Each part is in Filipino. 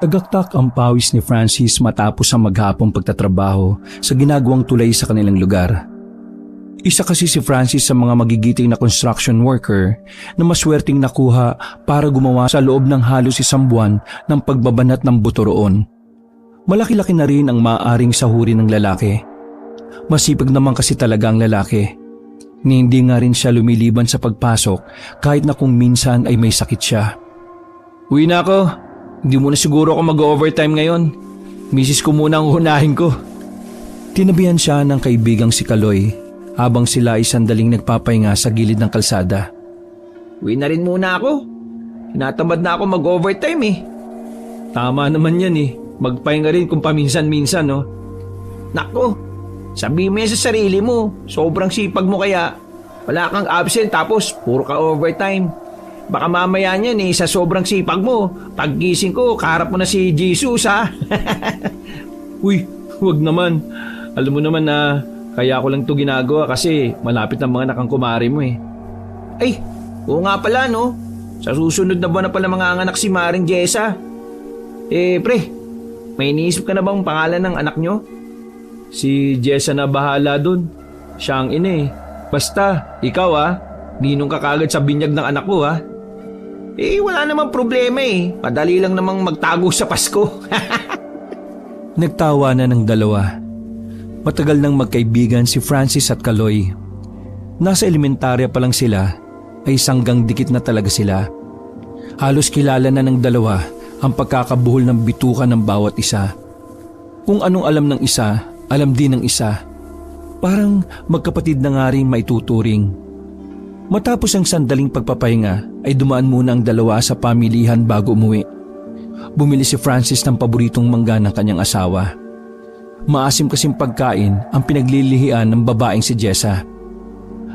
Tagaktak ang pawis ni Francis matapos ang maghapong pagtatrabaho sa ginagawang tulay sa kanilang lugar. Isa kasi si Francis sa mga magigiting na construction worker na maswerteng nakuha para gumawa sa loob ng halos isang buwan ng pagbabanat ng buto roon. Malaki-laki na rin ang maaaring sahurin ng lalaki. Masipag naman kasi talaga ang lalaki. Ni hindi nga rin siya lumiliban sa pagpasok kahit na kung minsan ay may sakit siya. Uwi na ako. Hindi mo na siguro ako mag-overtime ngayon. Misis ko muna ang unahin ko. Tinabihan siya ng kaibigang si Kaloy habang sila ay sandaling nagpapahinga sa gilid ng kalsada. Uwi na rin muna ako. Tinatamad na ako mag-overtime eh. Tama naman yan eh. Magpahinga rin kung paminsan-minsan no. Nako, sabihin mo yan sa sarili mo. Sobrang sipag mo kaya. Wala kang absent tapos puro ka overtime. Baka mamaya niyan eh, sa sobrang sipag mo, paggising ko, kaharap mo na si Jesus ha. Uy, huwag naman. Alam mo naman na kaya ko lang ito ginagawa kasi malapit ang mga nakangkumari mo eh. Ay, oo nga pala no. Sa susunod na buwan na pala mga anak si Maring Jessa. Pre, may iniisip ka na bang pangalan ng anak nyo? Si Jessa na bahala dun. Siya ang ina eh. Basta, ikaw ninong ka kagad sa binyag ng anak ko Wala namang problema eh. Madali lang namang magtago sa Pasko. Nagtawa na ng dalawa. Matagal nang magkaibigan si Francis at Kaloy. Nasa elementarya pa lang sila ay sanggang dikit na talaga sila. Halos kilala na ng dalawa ang pagkakabuhol ng bituka ng bawat isa. Kung anong alam ng isa, alam din ng isa. Parang magkapatid na nga rin maituturing. Matapos ang sandaling pagpapahinga ay dumaan muna ang dalawa sa pamilihan bago umuwi. Bumili si Francis ng paboritong mangga ng kanyang asawa. Maasim kasing pagkain ang pinaglilihian ng babaeng si Jessa.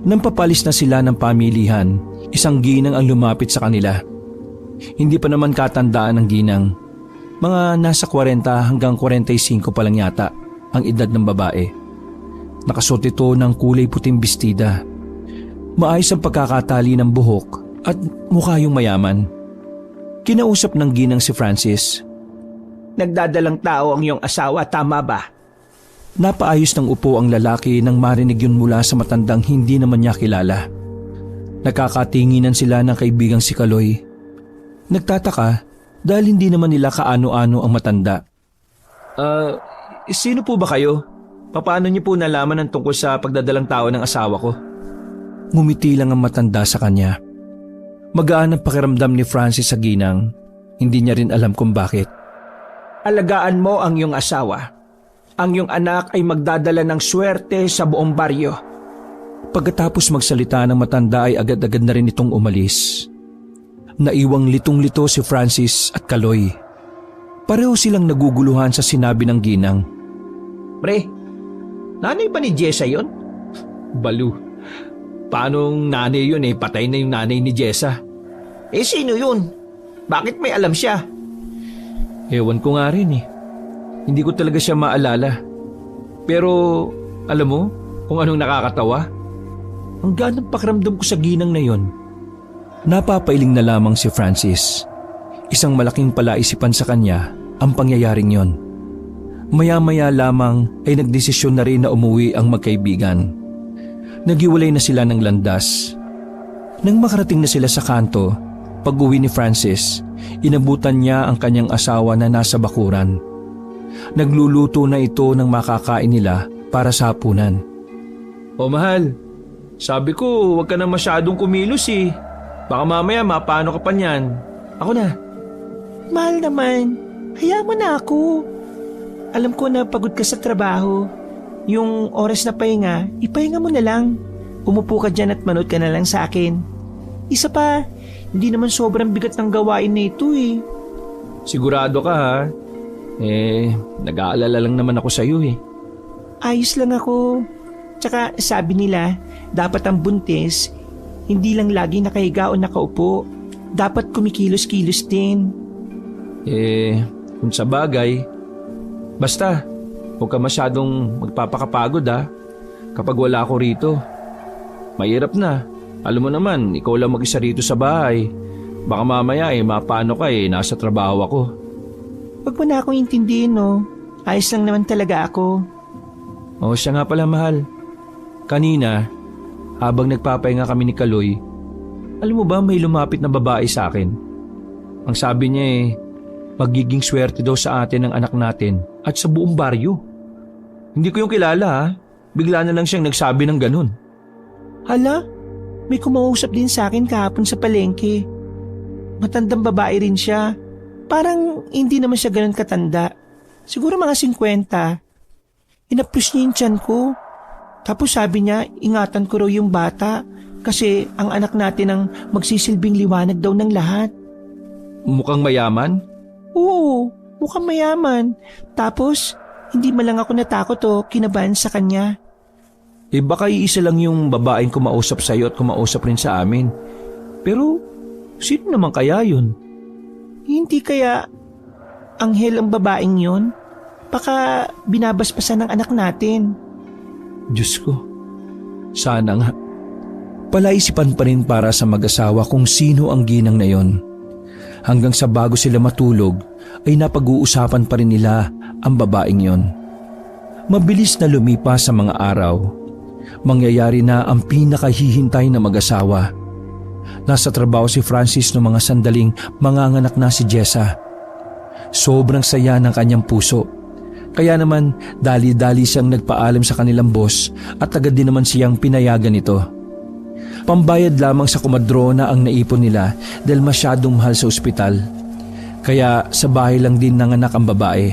Nang papalis na sila ng pamilihan, isang ginang ang lumapit sa kanila. Hindi pa naman katandaan ng ginang. Mga nasa 40 hanggang 45 pa lang yata ang edad ng babae. Nakasuot ito ng kulay puting bestida. Maayos ang pagkakatali ng buhok at mukha yung mayaman. Kinausap ng ginang si Francis. Nagdadalang tao ang iyong asawa, tama ba? Napaayos ng upo ang lalaki nang marinig yun mula sa matandang hindi naman niya kilala. Nakakatinginan sila ng kaibigang si Kaloy. Nagtataka dahil hindi naman nila kaano-ano ang matanda. Sino po ba kayo? Paano niyo po nalaman ang tungkol sa pagdadalang tao ng asawa ko? Ngumiti lang ang matanda sa kanya. Magaan ang pakiramdam ni Francis sa ginang. Hindi niya rin alam kung bakit. Alagaan mo ang iyong asawa. Ang iyong anak ay magdadala ng swerte sa buong baryo. Pagkatapos magsalita ng matanda ay agad-agad na rin itong umalis. Naiwang litong-lito si Francis at Kaloy. Pareho silang naguguluhan sa sinabi ng ginang. Pre, nanay ba ni Jessa yun? Balu. Paanong nanay yun patay na yung nanay ni Jessa. Sino yun? Bakit may alam siya? Ewan ko nga rin Hindi ko talaga siya maalala. Pero alam mo kung anong nakakatawa? Ang ganang pakiramdam ko sa ginang na yon. Napapailing na lamang si Francis. Isang malaking palaisipan sa kanya ang pangyayaring yon. Maya-maya lamang ay nagdesisyon na rin na umuwi ang magkaibigan. Naghiwalay na sila ng landas. Nang makarating na sila sa kanto, pag-uwi ni Francis, inabutan niya ang kanyang asawa na nasa bakuran. Nagluluto na ito ng makakain nila para sa hapunan. O mahal, sabi ko huwag ka na masyadong kumilos Baka mamaya mapano ka pa niyan. Ako na. Mahal naman, hayaan mo na ako. Alam ko na pagod ka sa trabaho. Yung oras na pahinga, ipahinga mo na lang. Umupo ka dyan at manood ka na lang sa akin. Isa pa, hindi naman sobrang bigat ng gawain na ito Sigurado ka ha? Nag-aalala lang naman ako sa'yo Ayos lang ako. Tsaka sabi nila, dapat ang buntis, hindi lang lagi nakahiga o nakaupo. Dapat kumikilos-kilos din. Kung sa bagay, basta huwag ka masyadong magpapakapagod kapag wala ako rito. Mahirap na. Alam mo naman, ikaw lang mag-isa rito sa bahay. Baka mamaya mapano ka nasa trabaho ako. Huwag mo na akong intindihin, no? Ayos lang naman talaga ako. O siya nga pala, mahal. Kanina, habang nagpapahinga kami ni Kaloy, alam mo ba may lumapit na babae sa akin? Ang sabi niya magiging swerte daw sa atin ang anak natin at sa buong baryo. Hindi ko yung kilala ha. Bigla na lang siyang nagsabi ng ganun. Hala, may kumausap din sa akin kahapon sa palengke. Matandang babae rin siya. Parang hindi naman siya ganun katanda. Siguro mga 50. Inaplos niya yung tiyan ko. Tapos sabi niya, ingatan ko raw yung bata kasi ang anak natin ang magsisilbing liwanag daw ng lahat. Mukhang mayaman? Oo, mukhang mayaman. Tapos, hindi man lang ako natakot o kinabahan sa kanya. Baka iisa lang yung babaeng kumausap sa'yo at kumausap rin sa amin. Pero, sino naman kaya yun? Hindi kaya anghel ang babaeng yun? Baka binabasbasan ng anak natin. Diyos ko, sana nga. Palaisipan pa rin para sa mag-asawa kung sino ang ginang na yon. Hanggang sa bago sila matulog ay napag-uusapan pa rin nila ang babaeng yon. Mabilis na lumipas sa mga araw. Mangyayari na ang pinakahihintay na mag-asawa. Nasa trabaho si Francis noong mga sandaling manganganak na si Jessa. Sobrang saya ng kanyang puso. Kaya naman dali-dali siyang nagpaalam sa kanilang boss at agad din naman siyang pinayagan nito. Pambayad lamang sa kumadrona ang naipon nila dahil masyadong mahal sa ospital. Kaya sa bahay lang din nanganak ang babae.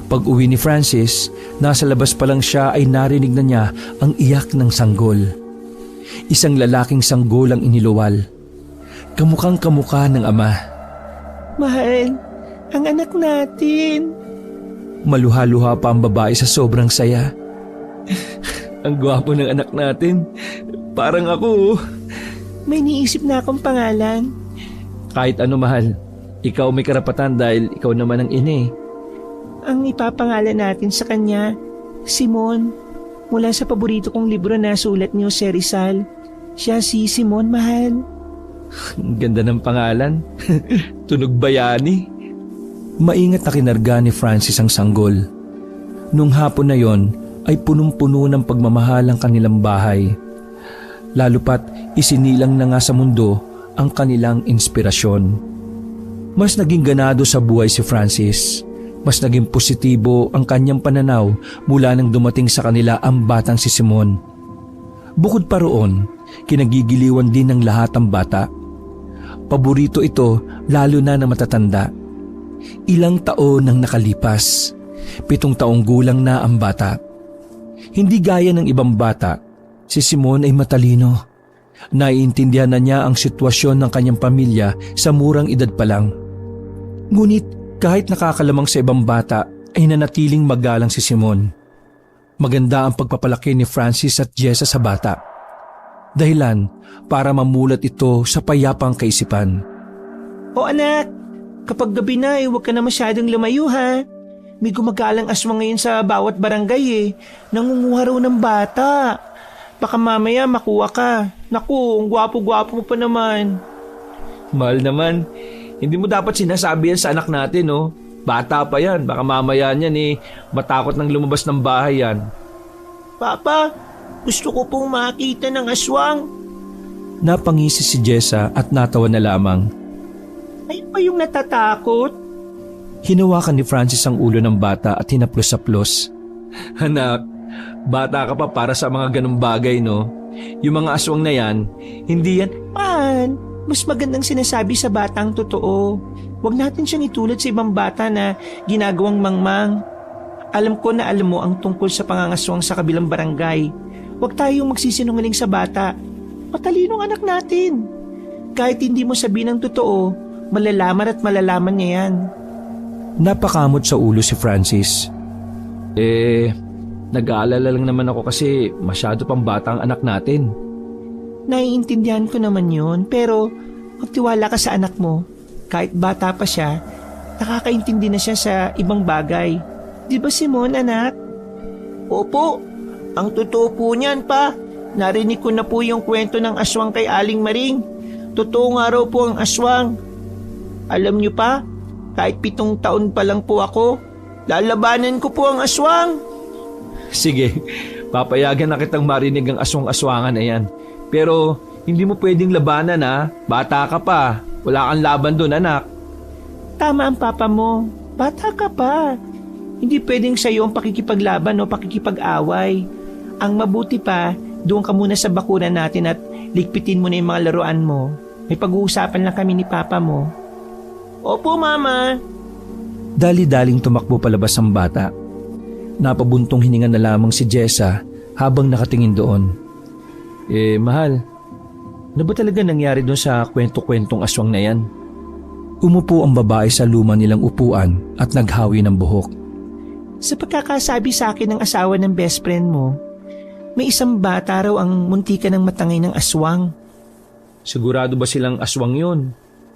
Pag uwi ni Francis, nasa labas pa lang siya ay narinig na niya ang iyak ng sanggol. Isang lalaking sanggol ang iniluwal. Kamukhang kamukha ng ama. Mahal, ang anak natin. Maluha-luha pa ang babae sa sobrang saya. Ang gwapo ng anak natin. Parang ako. May niisip na akong pangalan. Kahit ano, mahal. Ikaw may karapatan dahil ikaw naman ang ina. Ang ipapangalan natin sa kanya, Simon. Mula sa paborito kong libro na sulat ni Jose Rizal. Siya si Simon, mahal. Ang ganda ng pangalan. Tunog bayani. Maingat na kinarga ni Francis ang sanggol. Nung hapon na yon ay punong-puno ng pagmamahal ang kanilang bahay. Lalo pat isinilang na nga sa mundo ang kanilang inspirasyon. Mas naging ganado sa buhay si Francis. Mas naging positibo ang kanyang pananaw mula nang dumating sa kanila ang batang si Simon. Bukod pa roon, kinagigiliwan din ng lahat ang bata. Paborito ito lalo na ng matatanda. Ilang taon nang nakalipas, 7 taong gulang na ang bata. Hindi gaya ng ibang bata, si Simon ay matalino. Naiintindihan na niya ang sitwasyon ng kanyang pamilya sa murang edad pa lang. Ngunit kahit nakakalamang sa ibang bata ay nanatiling magalang si Simon. Maganda ang pagpapalaki ni Francis at Jessa sa bata. Dahilan para mamulat ito sa payapang kaisipan. O anak, kapag gabi na huwag ka na masyadong lumayo ha. May gumagalang aswang ngayon sa bawat barangay Nangunguha raw ng bata. Baka mamaya makuha ka. Naku, ang gwapo-gwapo mo pa naman. Mahal naman, hindi mo dapat sinasabi yan sa anak natin Bata pa yan, baka mamaya niyan matakot nang lumabas ng bahay yan. Papa, gusto ko pong makita ng aswang. Napangisi si Jessa at natawa na lamang. Ay pa yung natatakot? Hinawakan ni Francis ang ulo ng bata at hinaplos-saplos. Anak, bata ka pa para sa mga ganong bagay, no? Yung mga aswang na yan, hindi yan... Man, mas magandang sinasabi sa batang totoo. Huwag natin siyang itulad sa ibang bata na ginagawang mangmang. Alam ko na alam mo ang tungkol sa pangangaswang sa kabilang barangay. Huwag tayong magsisinungaling sa bata. Matalinong anak natin. Kahit hindi mo sabihin ang totoo, malalaman at malalaman niya yan. Napakamot sa ulo si Francis. Nag-aalala lang naman ako kasi masyado pang bata ang anak natin. Naiintindihan ko naman yun, pero magtiwala ka sa anak mo. Kahit bata pa siya, nakakaintindi na siya sa ibang bagay. Di ba Simon, anak? Opo, ang totoo po niyan pa. Narinig ko na po yung kwento ng aswang kay Aling Maring. Totoo nga raw po ang aswang. Alam niyo pa, Kahit 7 taon pa lang po ako, lalabanan ko po ang aswang. Sige, papayagan na kitang marinig ang aswang-aswangan na yan. Pero hindi mo pwedeng labanan ha. Bata ka pa. Wala kang laban doon, anak. Tama ang papa mo. Bata ka pa. Hindi pwedeng sa'yo ang pakikipaglaban o pakikipag-away. Ang mabuti pa, doon ka muna sa bakuran natin at ligpitin mo na yung mga laruan mo. May pag-uusapan lang kami ni papa mo. Opo, mama. Dali-daling tumakbo palabas ang bata. Napabuntong hininga na lamang si Jessa habang nakatingin doon. Mahal, ano ba talaga nangyari doon sa kwento-kwentong aswang na yan? Umupo ang babae sa luma nilang upuan at naghawi ng buhok. Sa pagkakasabi sa akin ng asawa ng best friend mo, may isang bata raw ang muntikan ng matangay ng aswang. Sigurado ba silang aswang yun?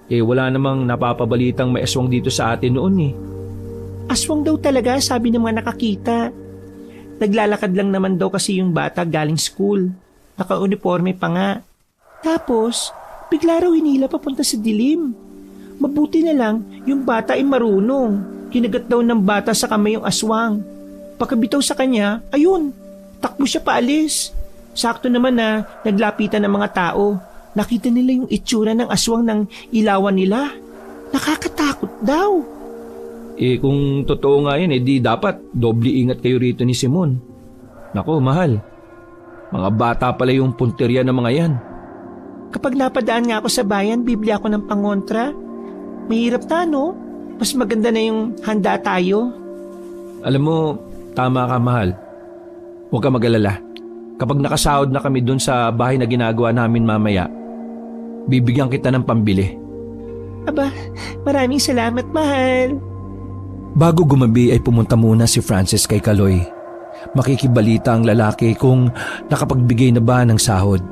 Wala namang napapabalitang may aswang dito sa atin noon eh. Aswang daw talaga, sabi ng mga nakakita. Naglalakad lang naman daw kasi yung bata galing school. Naka-uniforme pa nga. Tapos, bigla raw hinila papunta sa dilim. Mabuti na lang, yung bata ay marunong. Kinagat daw ng bata sa kamay yung aswang. Pagkabitaw sa kanya, ayun, takbo siya paalis. Sakto naman na naglapitan ng mga tao. Nakita nila yung itsura ng aswang ng ilawan nila. Nakakatakot daw. Kung totoo nga yan, di dapat doble ingat kayo rito ni Simon. Nako, mahal. Mga bata pala yung punteriya ng mga yan. Kapag napadaan nga ako sa bayan, bibili ako ng pangontra. Mahirap na, no? Mas maganda na yung handa tayo. Alam mo, tama ka, mahal. Huwag ka mag-alala. Kapag nakasahod na kami dun sa bahay na ginagawa namin mamaya, bibigyan kita ng pambili. Aba, maraming salamat, mahal. Bago gumabi ay pumunta muna si Francis kay Kaloy. Makikibalita ang lalaki kung nakapagbigay na ba ng sahod.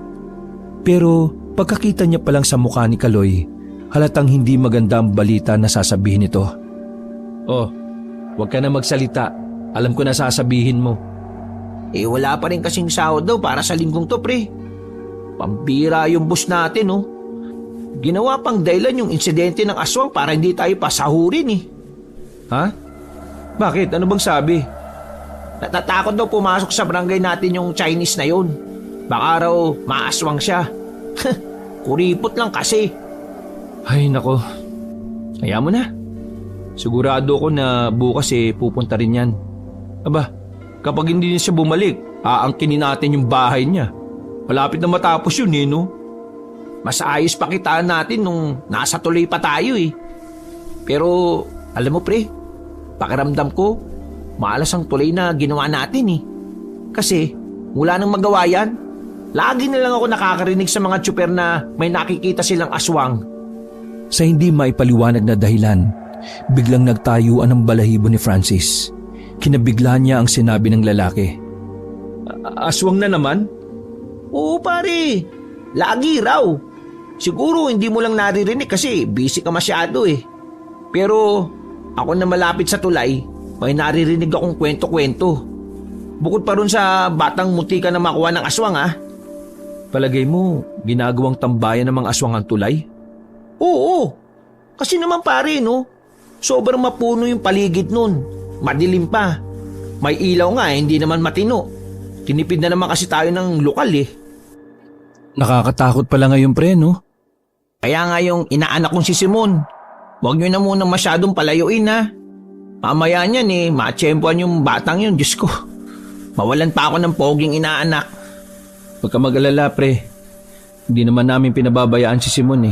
Pero pagkakita niya palang sa mukha ni Kaloy, halatang hindi maganda ang balita na sasabihin nito. Oh, huwag ka na magsalita. Alam ko na sasabihin mo. Wala pa rin kasing sahod daw para sa linggong to, pre. Pambira yung boss natin, oh. Ginawa pang dahilan yung insidente ng aswang para hindi tayo pasahurin, eh. Ha? Bakit? Ano bang sabi? Natatakot daw pumasok sa barangay natin yung Chinese na yun. Baka raw maaswang siya. Kuripot lang kasi. Ay nako, kaya mo na. Sigurado ko na bukas pupunta rin yan. Aba, kapag hindi na siya bumalik, aangkinin natin yung bahay niya. Malapit na matapos yun no? Mas ayos pa kitaan natin nung nasa tuloy pa tayo Pero alam mo pre, pakiramdam ko, malas ang tuloy na ginawa natin Kasi mula nang magawa yan, lagi na lang ako nakakarinig sa mga tsuper na may nakikita silang aswang. Sa hindi maipaliwanag na dahilan, biglang nagtayuan ang balahibo ni Francis. Kinabigla niya ang sinabi ng lalaki. Aswang na naman? Oo pare, lagi raw. Siguro hindi mo lang naririnig kasi busy ka masyado Pero ako na malapit sa tulay, may naririnig akong kwento-kwento. Bukod pa ron sa batang muntikan na makuha ng aswang Palagay mo, ginagawang tambayan ng mga aswang ang tulay? Oo, kasi naman pare sobrang mapuno yung paligid nun. Madilim pa. May ilaw nga hindi naman matino. Tinipid na naman kasi tayo ng lokal Nakakatakot pala ngayon pre Kaya nga yung inaanak kong si Simon, huwag nyo na muna masyadong palayuin Mamaya niyan matsyempoan yung batang yun, Diyos ko. Mawalan pa ako ng poging inaanak. Huwag ka mag-alala pre. Hindi naman namin pinababayaan si Simon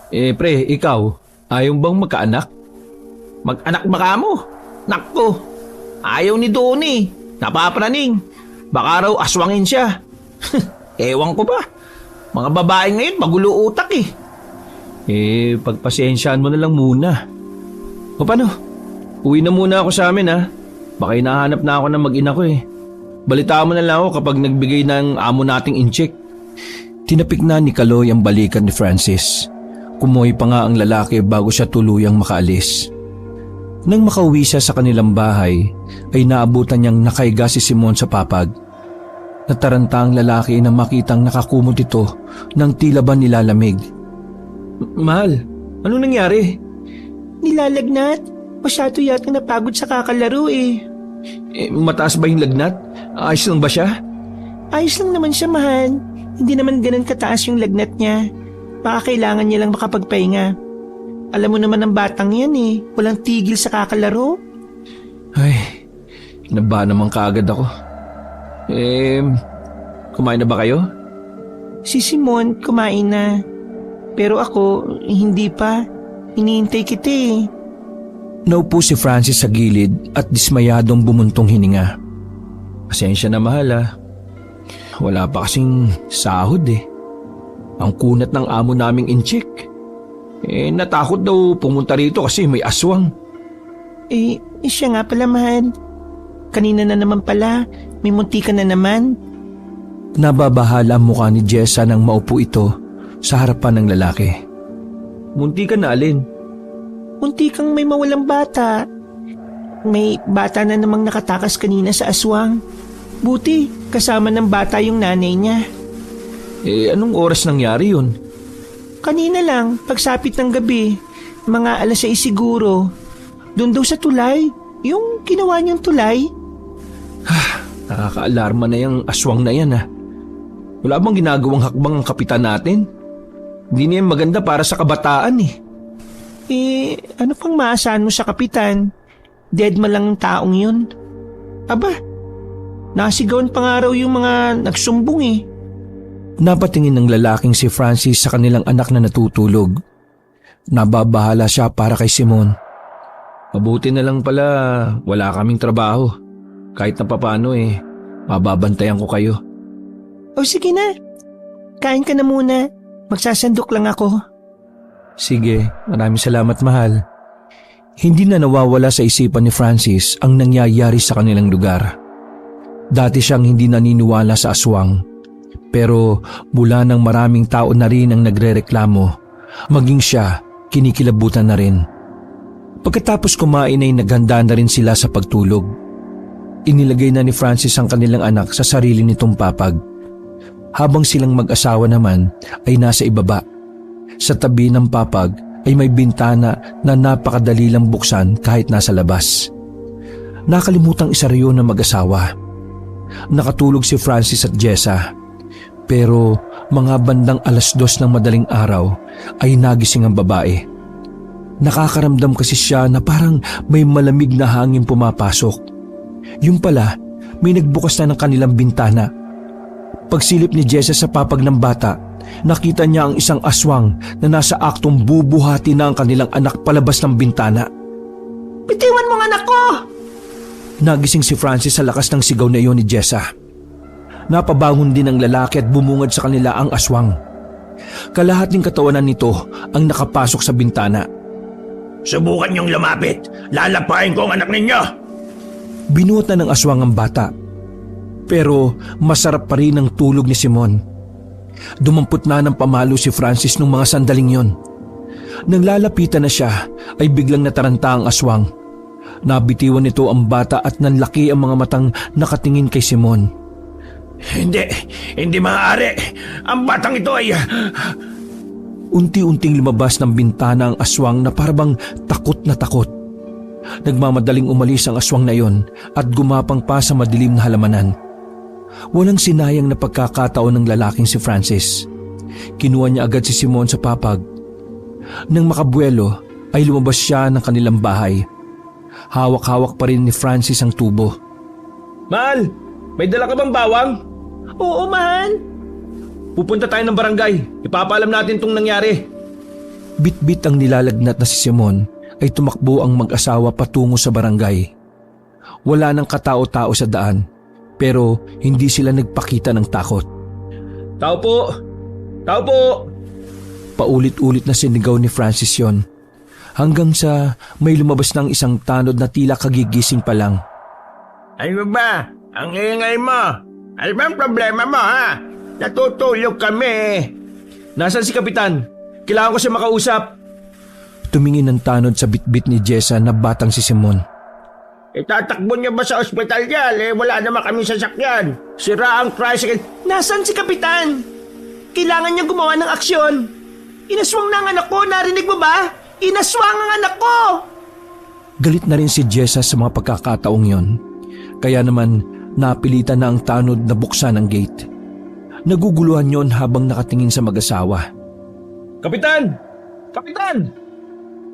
pre, ikaw, ayaw bang magkaanak? Mag-anak baka mo? Nakko, ayaw ni Donnie. Napapraning. Baka raw aswangin siya. Ewan ko ba? Mga babae ngayon magulo utak Pagpasensyaan mo na lang muna. O paano? Uwi na muna ako sa amin Baka hinahanap na ako ng mag-ina ko Balitaan mo na lang ako kapag nagbigay ng amo nating incheck. Tinapik na ni Kaloy ang balikan ni Francis. Kumoy pa nga ang lalaki bago siya tuluyang makaalis. Nang makauwi siya sa kanilang bahay, ay naabutan niyang nakaiga si Simon sa papag. Nataranta ang lalaki na makitang nakakumot ito nang tila ba nilalamig. Mahal, anong nangyari? Nilalagnat? Masyado yata napagod sa kakalaro eh. Mataas ba yung lagnat? Ayos lang ba siya? Ayos lang naman siya, mahal. Hindi naman ganun kataas yung lagnat niya. Baka kailangan niya lang makapagpahinga. Alam mo naman ang batang yan eh. Walang tigil sa kakalaro. Ay, kinaba naman kaagad ako. Kumain na ba kayo? Si Simon kumain na. Pero ako, hindi pa. Iniintay kita eh. Naupo si Francis sa gilid at dismayadong bumuntong hininga. Pasensya na, mahal ah. Wala pa kasing sahod eh. Ang kunat ng amo naming incheck. Natakot daw pumunta rito kasi may aswang. Siya nga pala, mahal. Kanina na naman pala, may muntikan na naman. Nababahala ang mukha ni Jessa nang maupo ito sa harapan ng lalaki. Muntikan na, alin? Muntikang may mawalang bata. May bata na namang nakatakas kanina sa aswang. Buti, kasama ng bata yung nanay niya. Anong oras nangyari yun? Kanina lang, pagsapit ng gabi. Mga 6:00 siguro. Doon daw sa tulay. Yung ginawa niyang tulay. Nakaka-alarma na yung aswang na yan ah. Wala bang ginagawang hakbang ang kapitan natin? Hindi na yan maganda para sa kabataan eh. Ano pang maasahan mo sa kapitan? Dead man lang ang taong yun. Aba, nasigawan pa nga raw yung mga nagsumbong eh. Napatingin ng lalaking si Francis sa kanilang anak na natutulog. Nababahala siya para kay Simon. Mabuti na lang pala wala kaming trabaho. Kahit na papano mababantayan ko kayo. O sige na, kain ka na muna. Magsasandok lang ako. Sige, maraming salamat, mahal. Hindi na nawawala sa isipan ni Francis ang nangyayari sa kanilang lugar. Dati siyang hindi naniniwala sa aswang. Pero mula nang maraming tao na rin ang nagrereklamo, maging siya kinikilabutan na rin. Pagkatapos kumain ay naghanda na rin sila sa pagtulog. Inilagay na ni Francis ang kanilang anak sa sarili nitong papag. Habang silang mag-asawa naman ay nasa ibaba. Sa tabi ng papag ay may bintana na napakadali lang buksan kahit nasa labas. Nakalimutang isaryo ng mag-asawa. Nakatulog si Francis at Jessa. Pero mga bandang 2:00 ng madaling araw ay nagising ang babae. Nakakaramdam kasi siya na parang may malamig na hangin pumapasok. Yung pala, may nagbukas na ng kanilang bintana. Pagsilip ni Jessa sa papag ng bata, nakita niya ang isang aswang na nasa aktong bubuhati na ang kanilang anak palabas ng bintana. Bitiwan mo ang anak ko! Nagising si Francis sa lakas ng sigaw na iyon ni Jessa. Napabangon din ang lalaki at bumungad sa kanila ang aswang. Kalahating katawanan nito ang nakapasok sa bintana. Subukan niyong lumapit. Lalapain ko ang anak ninyo. Binuot na ng aswang ang bata. Pero masarap pa rin ang tulog ni Simon. Dumampot na ng pamalo si Francis nung mga sandaling yon. Nang lalapitan na siya ay biglang nataranta ang aswang. Nabitiwan nito ang bata at nanlaki ang mga matang nakatingin kay Simon. Hindi maaari. Ang batang ito ay... Unti-unting lumabas ng bintana ang aswang na parabang takot na takot. Nagmamadaling umalis ang aswang na iyon at gumapang pa sa madilim na halamanan. Walang sinayang na pagkakataon ng lalaking si Francis. Kinuha niya agad si Simon sa papag. Nang makabuelo ay lumabas siya ng kanilang bahay. Hawak-hawak pa rin ni Francis ang tubo. Mahal, may dala ka bang bawang? Oo, mahal. Pupunta tayo ng barangay. Ipapaalam natin itong nangyari. Bit-bit ang nilalagnat na si Simon ay tumakbo ang mag-asawa patungo sa barangay. Wala nang katao-tao sa daan pero hindi sila nagpakita ng takot. Tao po! Tao po! Paulit-ulit na sinigaw ni Francis yon hanggang sa may lumabas ng isang tanod na tila kagigising pa lang. Ano ba? Ang ingay mo! Ano ba ang problema mo, ha? Natutulog kami. Nasaan si Kapitan? Kailangan ko siya makausap. Tumingin ng tanod sa bitbit ni Jessa na batang si Simon. Itatakbo niya ba sa ospital yan? Wala naman kami sasakyan. Sira ang tricycle. Nasaan si Kapitan? Kailangan niya gumawa ng aksyon. Inaswang na ang anak ko, narinig mo ba? Inaswang ang anak ko! Galit na rin si Jessa sa mga pagkakataong yon. Kaya naman napilitan na ang tanod na buksan ang gate. Naguguluhan yon habang nakatingin sa mag-asawa. Kapitan! Kapitan!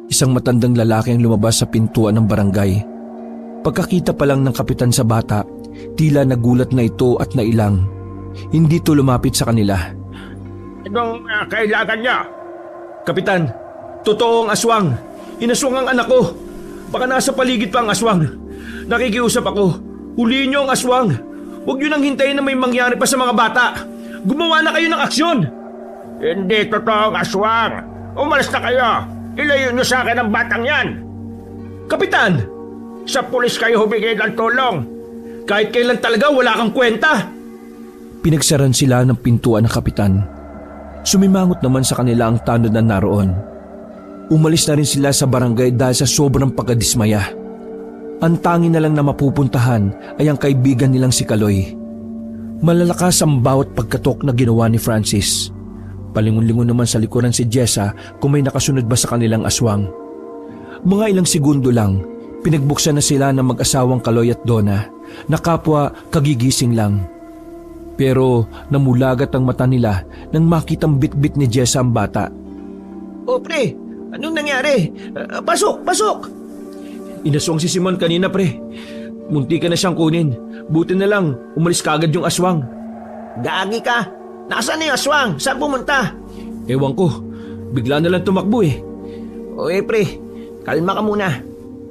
Isang matandang lalaki ang lumabas sa pintuan ng barangay. Pagkakita pa lang ng kapitan sa bata, tila nagulat na ito at nailang. Hindi to lumapit sa kanila. Anong kailangan niya? Kapitan, totoo ang aswang. Inaswang ang anak ko. Baka nasa paligid pa ang aswang. Nakikiusap ako. Huliin niyo ang aswang. Huwag niyo nang hintayin na may mangyari pa sa mga bata. Gumawa na kayo ng aksyon. Hindi totoo ang aswang. Umalis na kayo. Ilayo niyo sa akin ang batang yan. Kapitan! Sa pulis kayo humigay ng tulong. Kahit kailan talaga wala kang kwenta. Pinagsaran sila ng pintuan ng kapitan. Sumimangot naman sa kanila ang tanod na naroon. Umalis na rin sila sa barangay dahil sa sobrang pagkadismaya. Ang tangi na lang na mapupuntahan ay ang kaibigan nilang si Kaloy. Malalakas ang bawat pagkatok na ginawa ni Francis. Palingon-lingon naman sa likuran si Jessa kung may nakasunod ba sa kanilang aswang. Mga ilang segundo lang, pinagbuksan na sila ng mag-asawang Kaloy at Donna na kapwa kagigising lang. Pero namulagat ang mata nila nang makitang bitbit ni Jessa ang bata. O pre, anong nangyari? Pasok, pasok! Inaswang si Simon kanina pre. Munti ka na siyang kunin. Buti na lang, umalis kaagad yung aswang. Gagi ka! Nasaan na yung aswang? Saan pumunta? Ewan ko, bigla na lang tumakbo eh. O pre, kalma ka muna.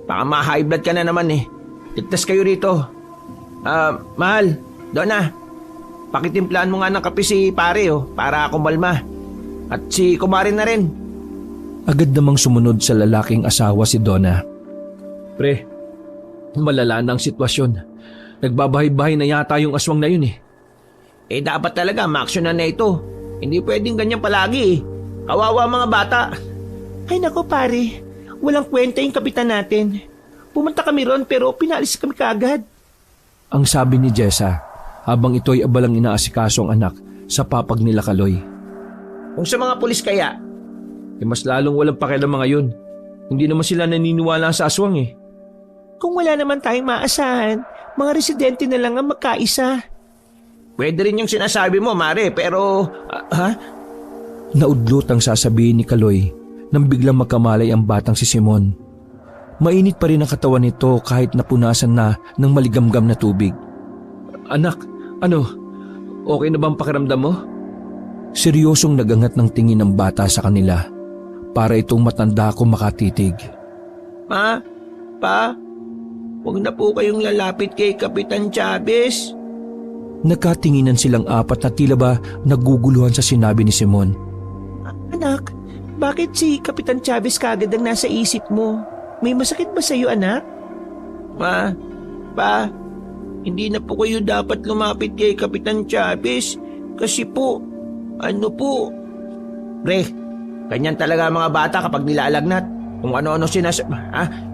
Baka ma-high blood ka na naman eh. Ligtas kayo rito. Mahal, Donna, pakitimplahan mo nga ng kape si pare para kumalma. At si kumare na rin. Agad namang sumunod sa lalaking asawa si Donna. Pre, malala na ang sitwasyon. Nagbabahay-bahay na yata yung aswang na yun eh. Dapat talaga maaksyonan na ito. Hindi pwedeng ganyan palagi eh. Kawawa mga bata. Ay nako pare, walang kwenta yung kapitan natin. Pumunta kami ron pero pinalis kami kaagad. Ang sabi ni Jessa habang ito'y abalang inaasikaso ang anak sa papag nila Kaloy. Kung sa mga pulis kaya? Mas lalong walang pakialam mga yun. Hindi naman sila naniniwala sa aswang eh. Kung wala naman tayong maasahan, mga residente na lang ang magkaisa. Pwede rin yung sinasabi mo, Mare, pero... Naudlot ang sasabihin ni Kaloy nang biglang magkamalay ang batang si Simon. Mainit pa rin ang katawan nito kahit napunasan na ng maligamgam na tubig. Anak, okay na bang pakiramdam mo? Seryosong nagangat ng tingin ng bata sa kanila para itong matanda ko makatitig. Pa, huwag na po kayong lalapit kay Kapitan Chavez. Nagkatinginan silang apat na tila ba naguguluhan sa sinabi ni Simon. Anak, bakit si Kapitan Chavez kagad ang nasa isip mo? May masakit ba sa iyo, anak? Pa, hindi na po kayo dapat lumapit kay Kapitan Chavez kasi po, Pre, ganyan talaga mga bata kapag nilalagnat. Kung ano-ano sinasabi.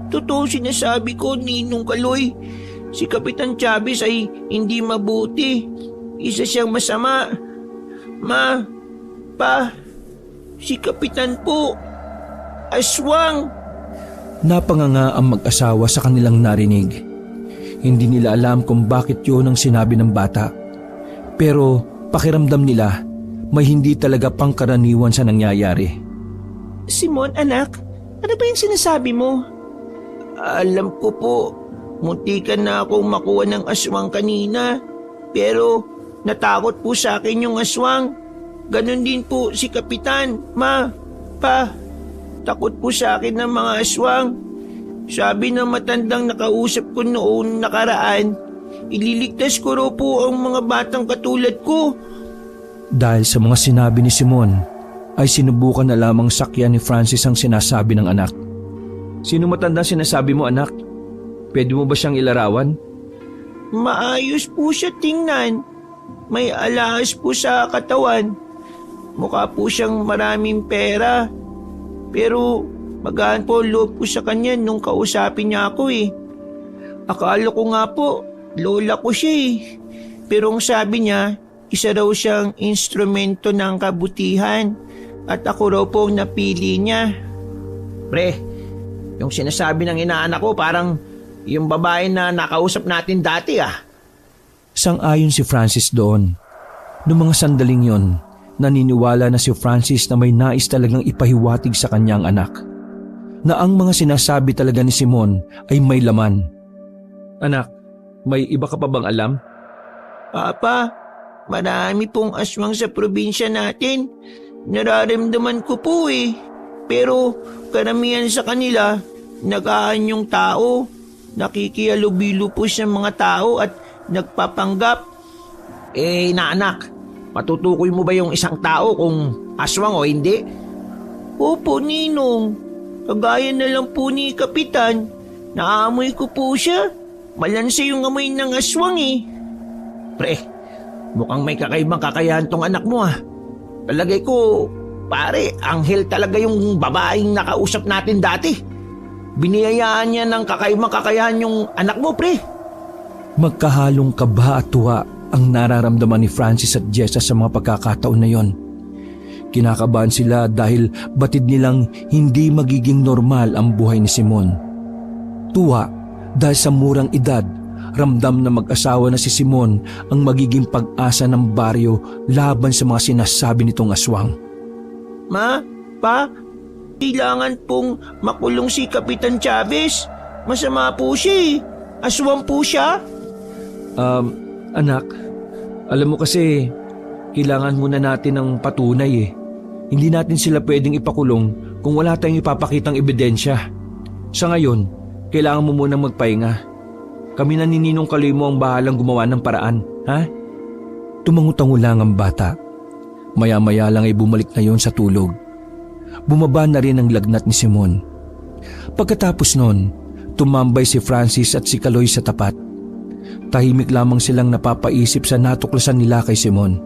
Totoo sinasabi ko, Ninong Kaloy. Si Kapitan Chavez ay hindi mabuti. Isa siyang masama. Pa, si Kapitan po, aswang. Napanganga ang mag-asawa sa kanilang narinig. Hindi nila alam kung bakit yun ang sinabi ng bata. Pero pakiramdam nila, may hindi talaga pangkaraniwan sa nangyayari. Simon, anak, ano ba yung sinasabi mo? Alam ko po, muntikan na akong makuha ng aswang kanina. Pero natakot po sa akin yung aswang. Ganon din po si Kapitan. Pa, takot po sa akin ng mga aswang. Sabi ng matandang nakausap ko noon nakaraan, ililigtas ko raw po ang mga batang katulad ko. Dahil sa mga sinabi ni Simon, ay sinubukan na lamang sakyan ni Francis ang sinasabi ng anak. Sino matanda sinasabi mo, anak? Pwede mo ba siyang ilarawan? Maayos po siya tingnan. May alahas po sa katawan. Mukha po siyang maraming pera. Pero magaan po loob ko sa kanya nung kausapin niya ako eh. Akala ko nga po, lola ko siya eh. Pero ang sabi niya, isa raw siyang instrumento ng kabutihan at ako raw po ang napili niya. Pre, yung sinasabi ng inaanak ko parang yung babae na nakausap natin dati ah. Sang-ayon si Francis doon. Noong mga sandaling yon, naniniwala na si Francis na may nais talagang ipahiwatig sa kanyang anak. Na ang mga sinasabi talaga ni Simon ay may laman. Anak, may iba ka pa bang alam? Papa, marami pong aswang sa probinsya natin. Nararamdaman ko po eh. Pero karamihan sa kanila, nag-aanyong tao. Nakikihalubilo po sa mga tao at nagpapanggap. Inaanak, matutukoy mo ba yung isang tao kung aswang o hindi? Opo, Ninong. Kagaya na lang po ni Kapitan. Naamoy ko po siya. Malansa yung amoy ng aswang eh. Pre, mukhang may kakaibang kakayahan tong anak mo ah. Palagay ko, pare, anghel talaga yung babaeng nakausap natin dati. Biniyayaan niya ng kakaibang kakayahan yung anak mo, pre. Magkahalong kaba at tuwa ang nararamdaman ni Francis at Jessa sa mga pagkakataon na yon. Kinakabahan sila dahil batid nilang hindi magiging normal ang buhay ni Simon. Tuwa dahil sa murang edad, ramdam na mag-asawa na si Simon ang magiging pag-asa ng baryo laban sa mga sinasabi nitong aswang. Ma, Pa, kailangan pong makulong si Kapitan Chavez. Masama po siya eh. Aswang po siya. Anak, alam mo kasi kailangan muna natin ng patunay eh. Hindi natin sila pwedeng ipakulong kung wala tayong ipapakitang ebidensya. Sa ngayon, kailangan mo munang magpahinga. Kami na ni Ninong Kaloy mo ang bahalang gumawa ng paraan, ha? Tumangutango lang ang bata. Maya-maya lang ay bumalik na yon sa tulog. Bumaba na rin ang lagnat ni Simon. Pagkatapos nun, tumambay si Francis at si Kaloy sa tapat. Tahimik lamang silang napapaisip sa natuklasan nila kay Simon.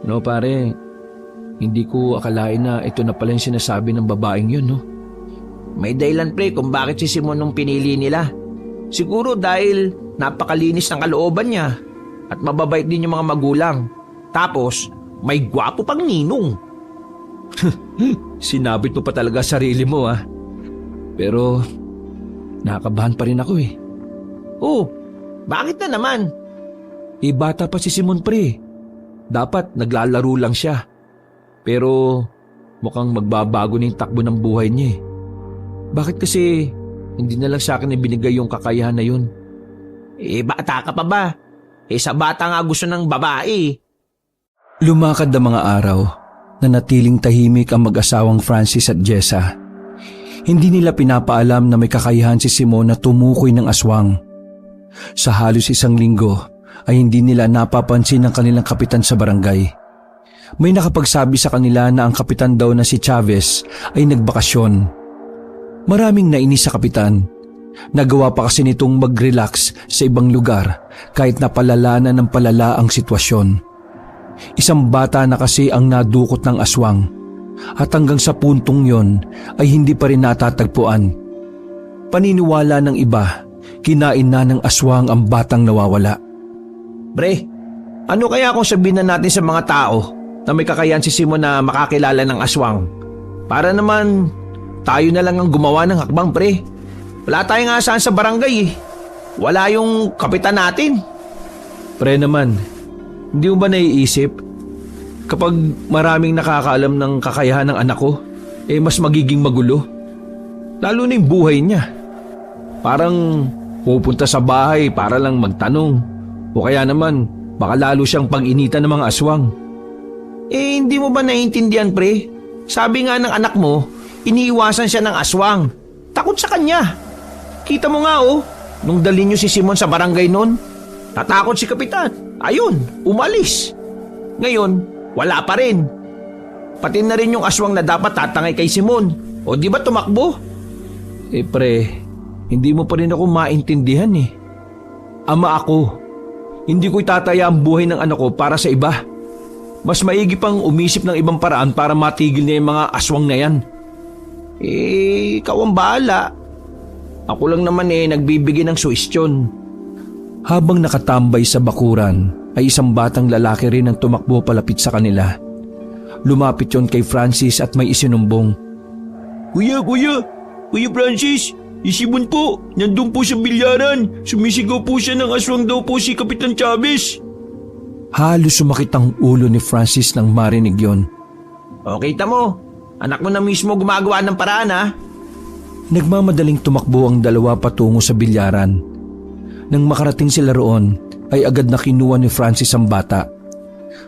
No pare, hindi ko akalain na ito na pala yung sinasabi ng babaeng yun, no? May dahilan, pre, kung bakit si Simon nung pinili nila. Siguro dahil napakalinis ng kalooban niya at mababait din yung mga magulang. Tapos, may gwapo pang ninong. Sinabit mo pa talaga sarili mo, ah. Pero, nakakabahan pa rin ako eh. Oh, bakit na naman? Bata pa si Simon, pre. Dapat naglalaro lang siya. Pero mukhang magbabago na yung takbo ng buhay niya eh. Bakit kasi hindi na lang sa akin ibinigay yung kakayahan na yun? Bata ka pa ba? Sa bata nga gusto ng babae. Lumakad ang mga araw na natiling tahimik ang mag-asawang Francis at Jessa. Hindi nila pinapaalam na may kakayahan si Simon na tumukoy ng aswang. Sa halos isang linggo ay hindi nila napapansin ang kanilang kapitan sa barangay. May nakapagsabi sa kanila na ang kapitan daw na si Chavez ay nagbakasyon. Maraming nainis sa kapitan. Nagawa pa kasi nitong mag-relax sa ibang lugar kahit napalala na ng palala ang sitwasyon. Isang bata na kasi ang nadukot ng aswang at hanggang sa puntong yon ay hindi pa rin natatagpuan. Paniniwala ng iba, kinain na ng aswang ang batang nawawala. Pre, ano kaya kung sabihin na natin sa mga tao na may kakayahan si Simon na makakilala ng aswang? Para naman tayo na lang ang gumawa ng hakbang, pre. Wala tayong asahan sa barangay eh. Wala yung kapitan natin. Pre naman, hindi mo ba naiisip? Kapag maraming nakakaalam ng kakayahan ng anak ko, mas magiging magulo. Lalo na yung buhay niya. Parang pupunta sa bahay para lang magtanong. O kaya naman, baka lalo siyang pag-initan ng mga aswang. Hindi mo ba naiintindihan, pre? Sabi nga ng anak mo, iniiwasan siya ng aswang. Takot sa kanya. Kita mo nga nung dali niyo si Simon sa barangay noon, natakot si kapitan. Ayun, umalis. Ngayon, wala pa rin. Pati na rin yung aswang na dapat tatangay kay Simon. O di ba tumakbo? Pre, hindi mo pa rin ako maintindihan eh. Ama ako. Hindi ko itataya ang buhay ng anak ko para sa iba. Mas maigi pang umisip ng ibang paraan para matigil niya yung mga aswang na yan. Ikaw ang bahala. Ako lang naman nagbibigay ng suwestyon. Habang nakatambay sa bakuran, ay isang batang lalaki rin ang tumakbo palapit sa kanila. Lumapit yon kay Francis at may isinumbong. Kuya Francis, si Simon po, nandun po sa bilyaran. Sumisigaw po siya ng aswang daw po si Kapitan Chavez. Halos sumakit ang ulo ni Francis nang marinig yon. O kita mo, anak mo na mismo gumagawa ng paraan ha. Nagmamadaling tumakbo ang dalawa patungo sa bilyaran. Nang makarating sila roon, ay agad na kinuha ni Francis ang bata.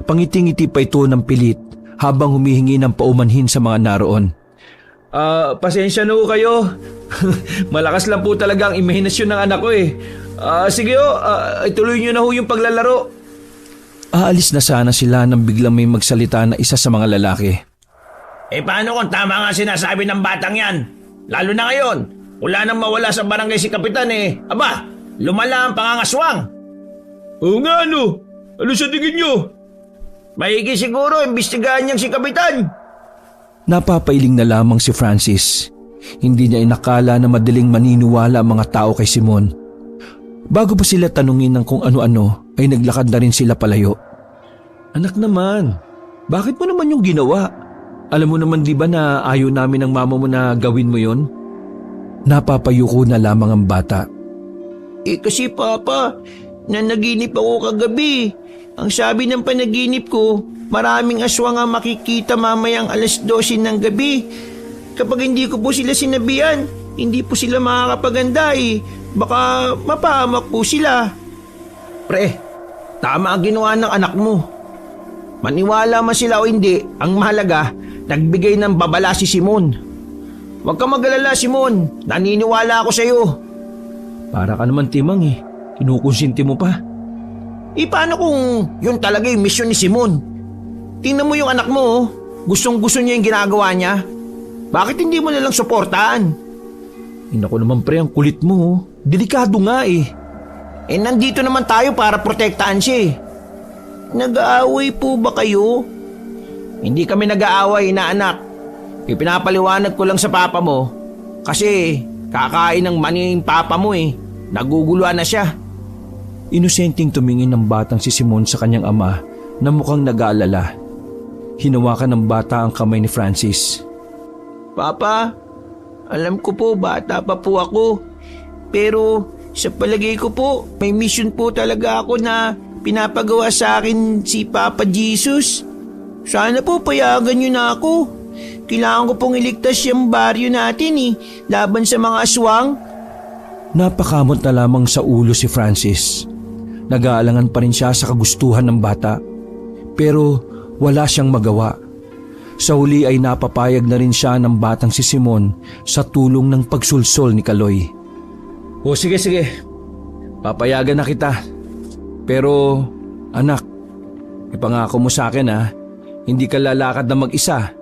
Pangiting-ngiti pa ito ng pilit habang humihingi ng paumanhin sa mga naroon. Pasensya na ho kayo. Malakas lang po talaga ang imahinasyon ng anak ko eh. Sige ho, ituloy nyo na ho yung paglalaro. Aalis na sana sila nang biglang may magsalita na isa sa mga lalaki. Paano kung tama nga sinasabi ng batang yan? Lalo na ngayon, wala nang mawala sa barangay si Kapitan eh. Aba, lumala ang pangangaswang. Oo nga ano? Ano sa tingin nyo? Maigi siguro, imbestigahan niyang si Kapitan. Napapailing na lamang si Francis. Hindi niya inakala na madaling maniniwala ang mga tao kay Simon. Bago pa sila tanungin ng kung ano-ano, ay naglakad na rin sila palayo. Anak naman, bakit mo naman yung ginawa? Alam mo naman di ba na ayaw namin ng mama mo na gawin mo yon? Napapayuko na lamang ang bata. Kasi Papa, nanaginip ako kagabi. Ang sabi ng panaginip ko, maraming aswang ang makikita mamayang 12:00 ng gabi. Kapag hindi ko po sila sinabihan, hindi po sila makakapaganda eh. Baka mapahamak po sila. Pre, tama ang ginawa ng anak mo. Maniwala man sila o hindi, ang mahalaga, nagbigay ng babala si Simon. Huwag ka mag-alala, Simon. Naniniwala ako sa iyo. Para ka naman timang eh. Kinukonsinti mo pa. Paano kung yun talaga yung misyon ni Simon? Tingnan mo yung anak mo, oh. Gustong-gusto niya yung ginagawa niya. Bakit hindi mo nalang suportahan? Naku naman pre, ang kulit mo. Oh. Delikado nga eh. Nandito naman tayo para protektahan siya eh. Nag-aaway po ba kayo? Hindi kami nag-aaway na anak. Ipinapaliwanag ko lang sa papa mo. Kasi kakain ng mani yung papa mo eh. Naguguluhan na siya. Inosenteng tumingin ng batang si Simon sa kanyang ama na mukhang nag-aalala. Hinawakan ng bata ang kamay ni Francis. Papa, alam ko po bata pa po ako. Pero sa palagay ko po, may mission po talaga ako na pinapagawa sa akin si Papa Jesus. Sana po payagan niyo na ako. Kailangan ko pong iligtas yung baryo natin eh, laban sa mga aswang. Napakamot na lamang sa ulo si Francis. Nag-aalangan pa rin siya sa kagustuhan ng bata. Pero wala siyang magawa. Sa huli ay napapayag na rin siya ng batang si Simon sa tulong ng pagsulsol ni Kaloy. O sige. Papayagan na kita. Pero anak, ipangako mo sa akin ha, hindi ka lalakad na mag-isa.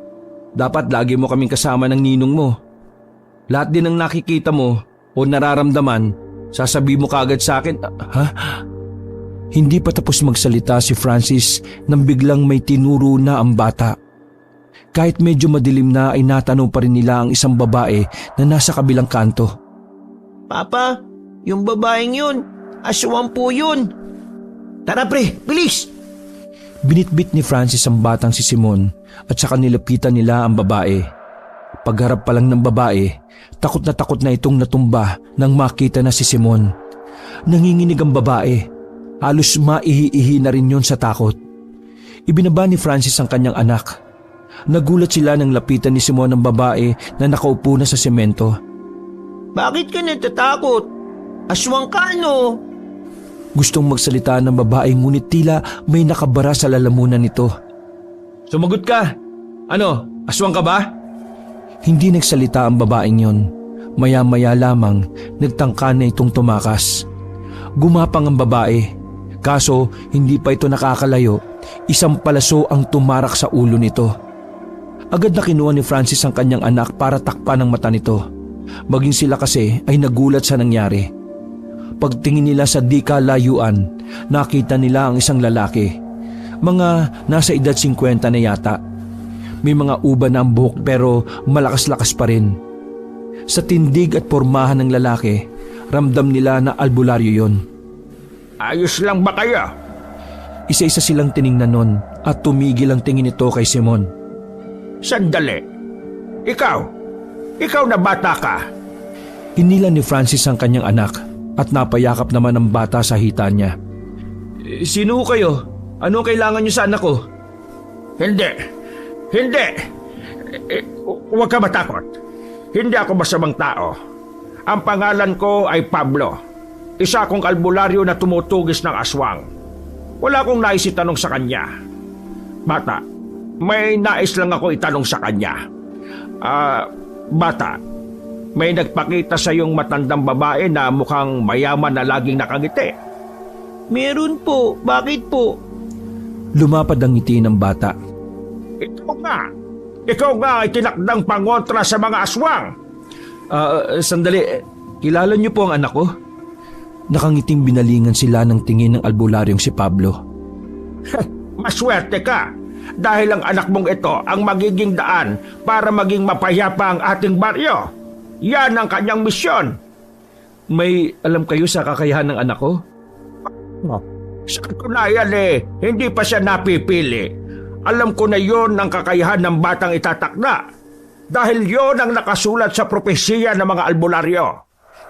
Dapat lagi mo kaming kasama ng ninong mo. Lahat din ng nakikita mo o nararamdaman, sasabihin mo kaagad sa akin. Ha? Hindi pa tapos magsalita si Francis nang biglang may tinuro na ang bata. Kahit medyo madilim na ay natanong pa rin nila ang isang babae na nasa kabilang kanto. Papa, yung babaeng yun, aswang po yun. Tara pre, bilis! Binitbit ni Francis ang batang si Simon at saka nilapitan nila ang babae. Pagharap pa lang ng babae, takot na itong natumba nang makita na si Simon. Nanginginig ang babae. Halos maihi-ihi na rin yun sa takot. Ibinaba ni Francis ang kanyang anak. Nagulat sila nang lapitan ni Simon ang babae na nakaupo na sa semento. Bakit ka natatakot? Aswang ka no? Gustong magsalita ng babae ngunit tila may nakabara sa lalamunan nito. Sumagot ka! Ano, aswang ka ba? Hindi nagsalita ang babaeng yon. Maya-maya lamang nagtangka na itong tumakas. Gumapang ang babae. Kaso hindi pa ito nakakalayo, isang palaso ang tumarak sa ulo nito. Agad na kinuha ni Francis ang kanyang anak para takpan ang mata nito. Maging sila kasi ay nagulat sa nangyari. Pagtingin nila sa di kalayuan, nakita nila ang isang lalaki. Mga nasa edad 50 na yata. May mga uban na ang buhok pero malakas-lakas pa rin. Sa tindig at pormahan ng lalaki, ramdam nila na albularyo yon. Ayos lang ba kayo? Isa-isa silang tiningnan nun at tumigil ang tingin nito kay Simon. Sandali. Ikaw, Ikaw na bata ka. Hinila ni Francis ang kanyang anak at napayakap naman ang bata sa hita niya. Sino kayo? Ano kailangan niyo sa anak ko? Hindi. Huwag ka matakot. Hindi ako masamang tao. Ang pangalan ko ay Pablo. Isa akong albularyo na tumutugis ng aswang. Wala akong nais itanong sa kanya. Bata, may nais lang ako itanong sa kanya. Bata, may nagpakita sa iyong matandang babae na mukhang mayaman na laging nakangiti. Meron po. Bakit po? Lumapad ang ngiti ng bata. Ikaw nga ay tinakdang pangontra sa mga aswang. Sandali, kilala niyo po ang anak ko? Nakangiting binalingan sila ng tingin ng albularyong si Pablo. Maswerte ka dahil ang anak mong ito ang magiging daan para maging mapayapa ang ating baryo. Yan ang kanyang misyon. May alam kayo sa kakayahan ng anak ko? Sa katunayan hindi pa siya napipili. Alam ko na yon ang kakayahan ng batang itatakda. Dahil yon ang nakasulat sa propesiya ng mga albularyo.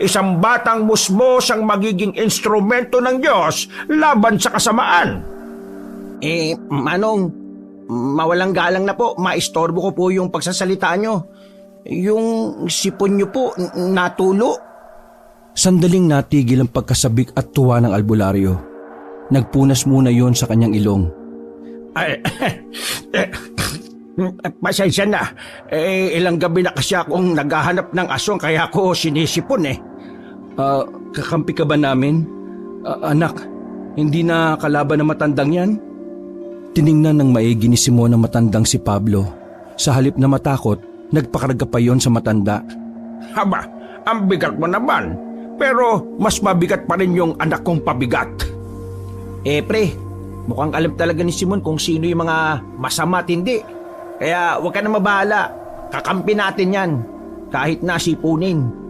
Isang batang musmos ang magiging instrumento ng Diyos laban sa kasamaan. Manong, mawalang galang na po, maistorbo ko po yung pagsasalita nyo. Yung sipon nyo po, natulo. Sandaling natigil ang pagkasabik at tuwa ng albularyo. Nagpunas muna yon sa kanyang ilong. Pasensya na. Ilang gabi na kasi akong naghahanap ng aswang kaya ako sinisipon Kakampi ka ba namin? Anak, hindi na kalaban ng matandang yan? Tiningnan ng maigi ni Simon ang matandang si Pablo. Sa halip na matakot, nagpakarga pa yon sa matanda. Haba, ang bigat mo naman. Pero mas mabigat pa rin yung anak kong pabigat. Pre, mukhang alam talaga ni Simon kung sino yung mga masama at hindi. Kaya huwag ka na mabahala. Kakampi natin yan. Kahit nasipunin.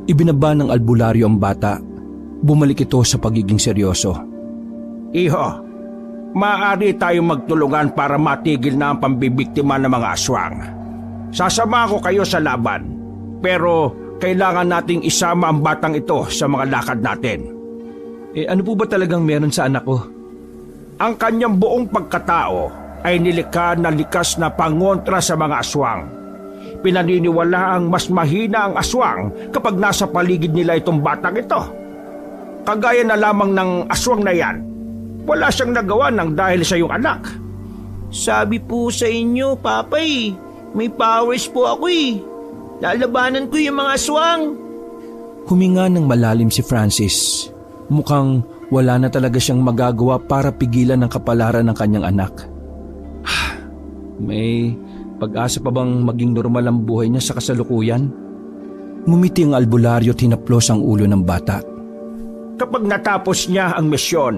Ibinaba ng albularyo ang bata. Bumalik ito sa pagiging seryoso. Iho, maaari tayong magtulungan para matigil na ang pambibiktima ng mga aswang. Sasama ko kayo sa laban. Pero kailangan nating isama ang batang ito sa mga lakad natin. Ano po ba talagang meron sa anak ko? Ang kanyang buong pagkatao ay nilikha na likas na pangontra sa mga aswang. Pinaniniwala ang mas mahina ang aswang kapag nasa paligid nila itong batang ito. Kagaya na lamang ng aswang na yan, wala siyang nagawa ng dahil sa iyong anak. Sabi po sa inyo, Papa may powers po ako Lalabanan ko yung mga aswang. Huminga ng malalim si Francis. Mukhang wala na talaga siyang magagawa para pigilan ang kapalaran ng kanyang anak. May pag-asa pa bang maging normal ang buhay niya sa kasalukuyan? Ngumiti ang albularyo at hinaplos ang ulo ng bata. Kapag natapos niya ang misyon,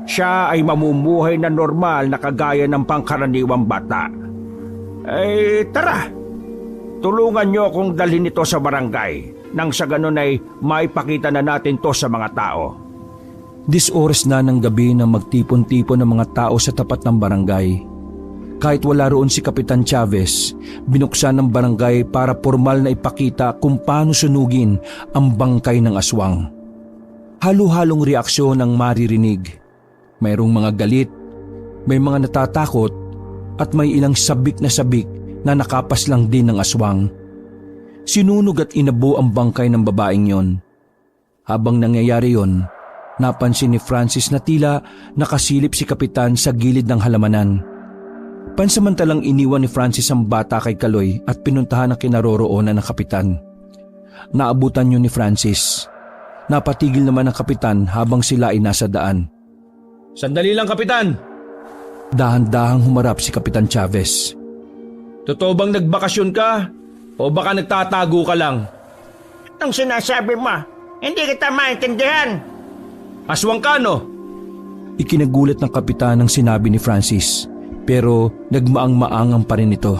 siya ay mamumuhay na normal na kagaya ng pangkaraniwang bata. Tara! Tulungan niyo akong dalhin ito sa barangay nang sa ganun ay maipakita na natin to sa mga tao. Oras na ng gabi na magtipon-tipon ng mga tao sa tapat ng barangay. Kahit wala roon si Kapitan Chavez, binuksan ng barangay para formal na ipakita kung paano sunugin ang bangkay ng aswang. Halo-halong reaksyon ang maririnig. Mayroong mga galit, may mga natatakot, at may ilang sabik na nakapas lang din ng aswang. Sinunog at inabo ang bangkay ng babaeng yon. Habang nangyayari yon, napansin ni Francis na tila nakasilip si Kapitan sa gilid ng halamanan. Pansamantalang iniwan ni Francis ang bata kay Kaloy at pinuntahan ang kinaroroonan ng Kapitan. Naabutan yun ni Francis. Napatigil naman ang Kapitan habang sila ay nasa daan. Sandali lang, Kapitan! Dahan-dahang humarap si Kapitan Chavez. Totoo bang nagbakasyon ka? O baka nagtatago ka lang? Anong sinasabi mo? Hindi kita maintindihan. Aswang ka, no? Ikinagulat ng Kapitan ang sinabi ni Francis, pero nagmaang-maangang pa rin ito.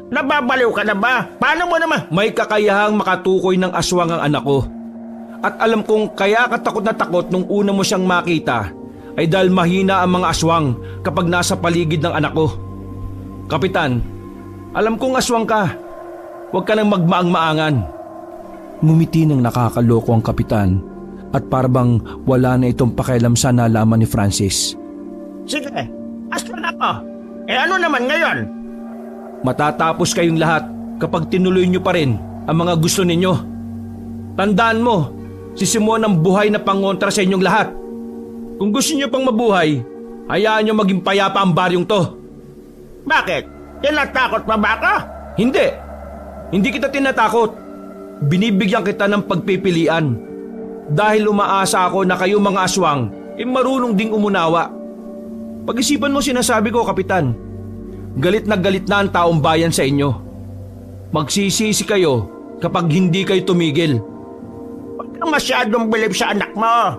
Nababaliw ka na ba? Paano mo naman? May kakayahang makatukoy ng aswang ang anak ko. At alam kong kaya ka takot na takot nung una mo siyang makita ay dahil mahina ang mga aswang kapag nasa paligid ng anak ko. Kapitan, alam kong aswang ka. Huwag ka nang magmaang-maangan. Ngumiti ng nakakaloko ang kapitan at parabang wala na itong pakialam sa nalaman ni Francis. Sige, aswan ako. Ano naman ngayon? Matatapos kayong lahat kapag tinuloy nyo pa rin ang mga gusto ninyo. Tandaan mo, si Simon ang buhay na pangontra sa inyong lahat. Kung gusto nyo pang mabuhay, hayaan nyo maging payapa ang baryong to. Bakit? Tinatakot pa ba ako? Hindi. Hindi kita tinatakot. Binibigyan kita ng pagpipilian. Dahil umaasa ako na kayo mga aswang, marunong ding umunawa. Pag-isipan mo sinasabi ko, Kapitan. Galit na ang taong bayan sa inyo. Magsisisi kayo kapag hindi kayo tumigil. Huwag kang masyadong bilib sa anak mo.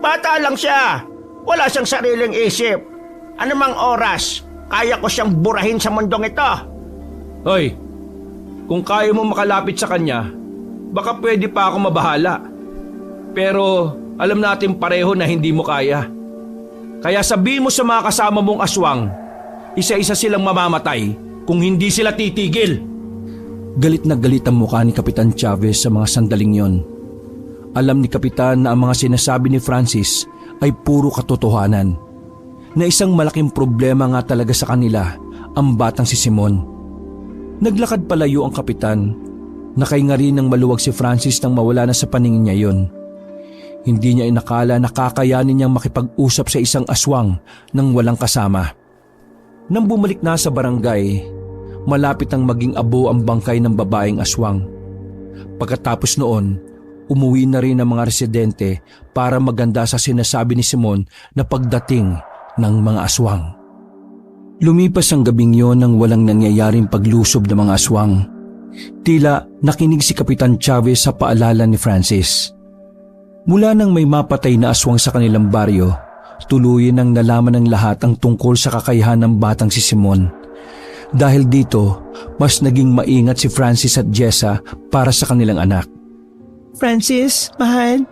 Bata lang siya. Wala siyang sariling isip. Anumang oras, kaya ko siyang burahin sa mundong ito. Hoy, kung kaya mo makalapit sa kanya, baka pwede pa ako mabahala. Pero alam natin pareho na hindi mo kaya. Kaya sabihin mo sa mga kasama mong aswang, isa-isa silang mamamatay kung hindi sila titigil. Galit na galit ang mukha ni Kapitan Chavez sa mga sandaling yon. Alam ni Kapitan na ang mga sinasabi ni Francis ay puro katotohanan. Na isang malaking problema nga talaga sa kanila ang batang si Simon. Naglakad palayo ang Kapitan. Nakahinga rin ng maluwag si Francis nang mawala na sa paningin niya yon. Hindi niya inakala na kakayanin niyang makipag-usap sa isang aswang nang walang kasama. Nang bumalik na sa barangay, malapit ang maging abo ang bangkay ng babaeng aswang. Pagkatapos noon, umuwi na rin ang mga residente para maganda sa sinasabi ni Simon na pagdating ng mga aswang. Lumipas ang gabing yon nang walang nangyayaring paglusob ng mga aswang. Tila nakinig si Kapitan Chavez sa paalala ni Francis. Mula nang may mapatay na aswang sa kanilang baryo, tuluyan ang nalaman ng lahat ang tungkol sa kakayahan ng batang si Simon. Dahil dito, mas naging maingat si Francis at Jessa para sa kanilang anak. Francis, mahal,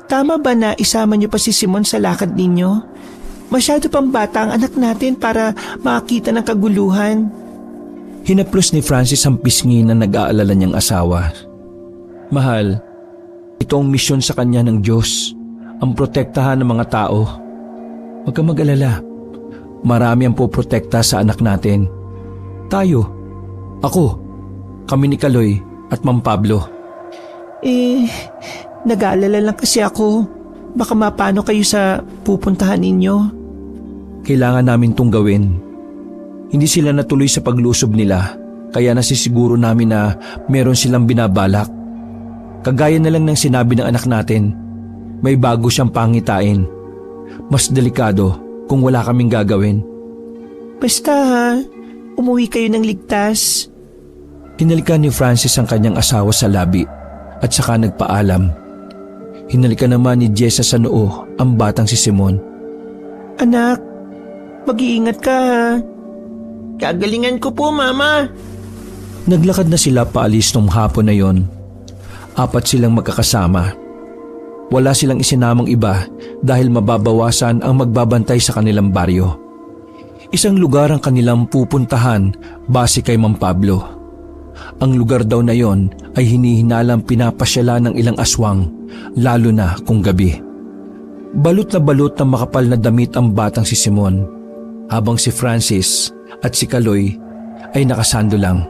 tama ba na isama niyo pa si Simon sa lakad ninyo? Masyado pang bata ang anak natin para makakita ng kaguluhan. Hinaplos ni Francis ang pisngi na nag-aalala niyang asawa. Mahal, ito ang misyon sa kanya ng Diyos, ang protektahan ng mga tao. Huwag kang mag-alala. Marami ang poprotekta sa anak natin. Tayo, ako, kami ni Kaloy at Ma'am Pablo. Nag-aalala lang kasi ako. Baka mapano kayo sa pupuntahan ninyo. Kailangan namin itong gawin. Hindi sila natuloy sa paglusob nila, kaya nasisiguro namin na meron silang binabalak. Kagaya na lang ng sinabi ng anak natin, may bago siyang pangitain. Mas delikado kung wala kaming gagawin. Basta ha, umuwi kayo ng ligtas. Hinalikan ni Francis ang kanyang asawa sa labi at saka nagpaalam. Hinalikan naman ni Jessa sa noo ang batang si Simon. Anak, mag-iingat ka ha. Gagalingan ko po, Mama. Naglakad na sila paalis nung hapon na yon. 4 silang magkakasama. Wala silang isinamang iba dahil mababawasan ang magbabantay sa kanilang baryo. Isang lugar ang kanilang pupuntahan base kay Ma'am Pablo. Ang lugar daw na yon ay hinihinalang pinapasyalan ng ilang aswang, lalo na kung gabi. Balot na balot ng makapal na damit ang batang si Simon, habang si Francis at si Kaloy ay nakasando lang.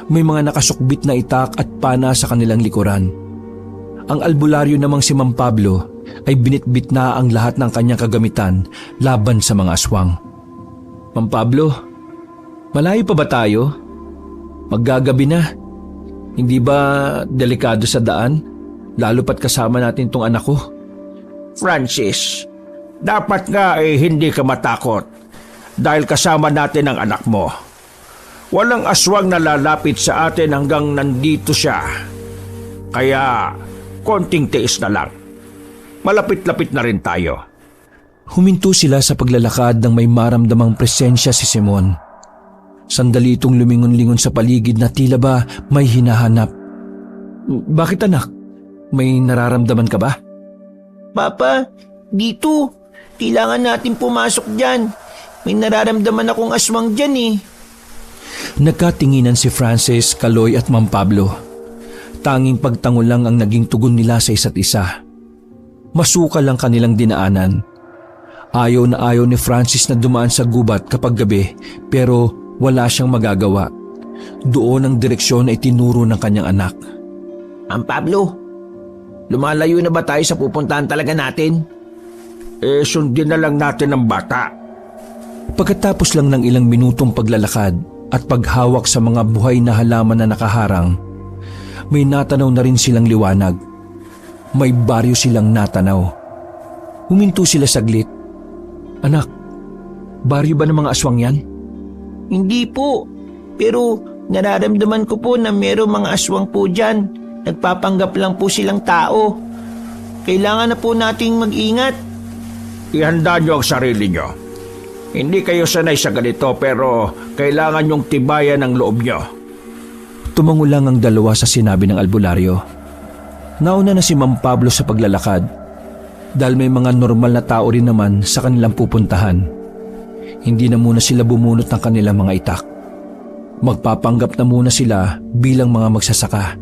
May mga nakasukbit na itak at pana sa kanilang likuran. Ang albularyo namang si Ma'am Pablo ay binitbit na ang lahat ng kanyang kagamitan laban sa mga aswang. Ma'am Pablo, malayo pa ba tayo? Maggagabi na. Hindi ba delikado sa daan? Lalo pat kasama natin tong anak ko. Francis, dapat nga hindi ka matakot dahil kasama natin ang anak mo. Walang aswang na lalapit sa atin hanggang nandito siya. Kaya konting tiis na lang. Malapit-lapit na rin tayo. Huminto sila sa paglalakad nang may maramdamang presensya si Simon. Sandali itong lumingon-lingon sa paligid na tila ba may hinahanap. Bakit anak? May nararamdaman ka ba? Papa, dito. Kailangan natin pumasok dyan. May nararamdaman akong aswang dyan eh. Nagkatinginan si Francis, Kaloy at Mang Pablo. Tanging pagtango lang ang naging tugon nila sa isa't isa. Masukal ang kanilang dinaanan. Ayaw na ayaw ni Francis na dumaan sa gubat kapag gabi pero wala siyang magagawa. Doon ang direksyon ay tinuro ng kanyang anak. Ang Pablo, lumalayo na ba tayo sa pupuntahan talaga natin? Sundin na lang natin ang bata. Pagkatapos lang ng ilang minutong paglalakad at paghawak sa mga buhay na halaman na nakaharang, may natanaw na rin silang liwanag. May baryo silang natanaw. Huminto sila saglit. Anak, baryo ba ng mga aswang yan? Hindi po, pero nararamdaman ko po na mayroong mga aswang po dyan. Nagpapanggap lang po silang tao. Kailangan na po nating mag-ingat. Ihanda niyo ang sarili niyo. Hindi kayo sanay sa ganito pero kailangan niyong tibayan ang loob niyo. Tumango lang ang dalawa sa sinabi ng albularyo. Nauna na si Mang Pablo sa paglalakad dahil may mga normal na tao rin naman sa kanilang pupuntahan. Hindi na muna sila bumunot ng kanilang mga itak. Magpapanggap na muna sila bilang mga magsasaka.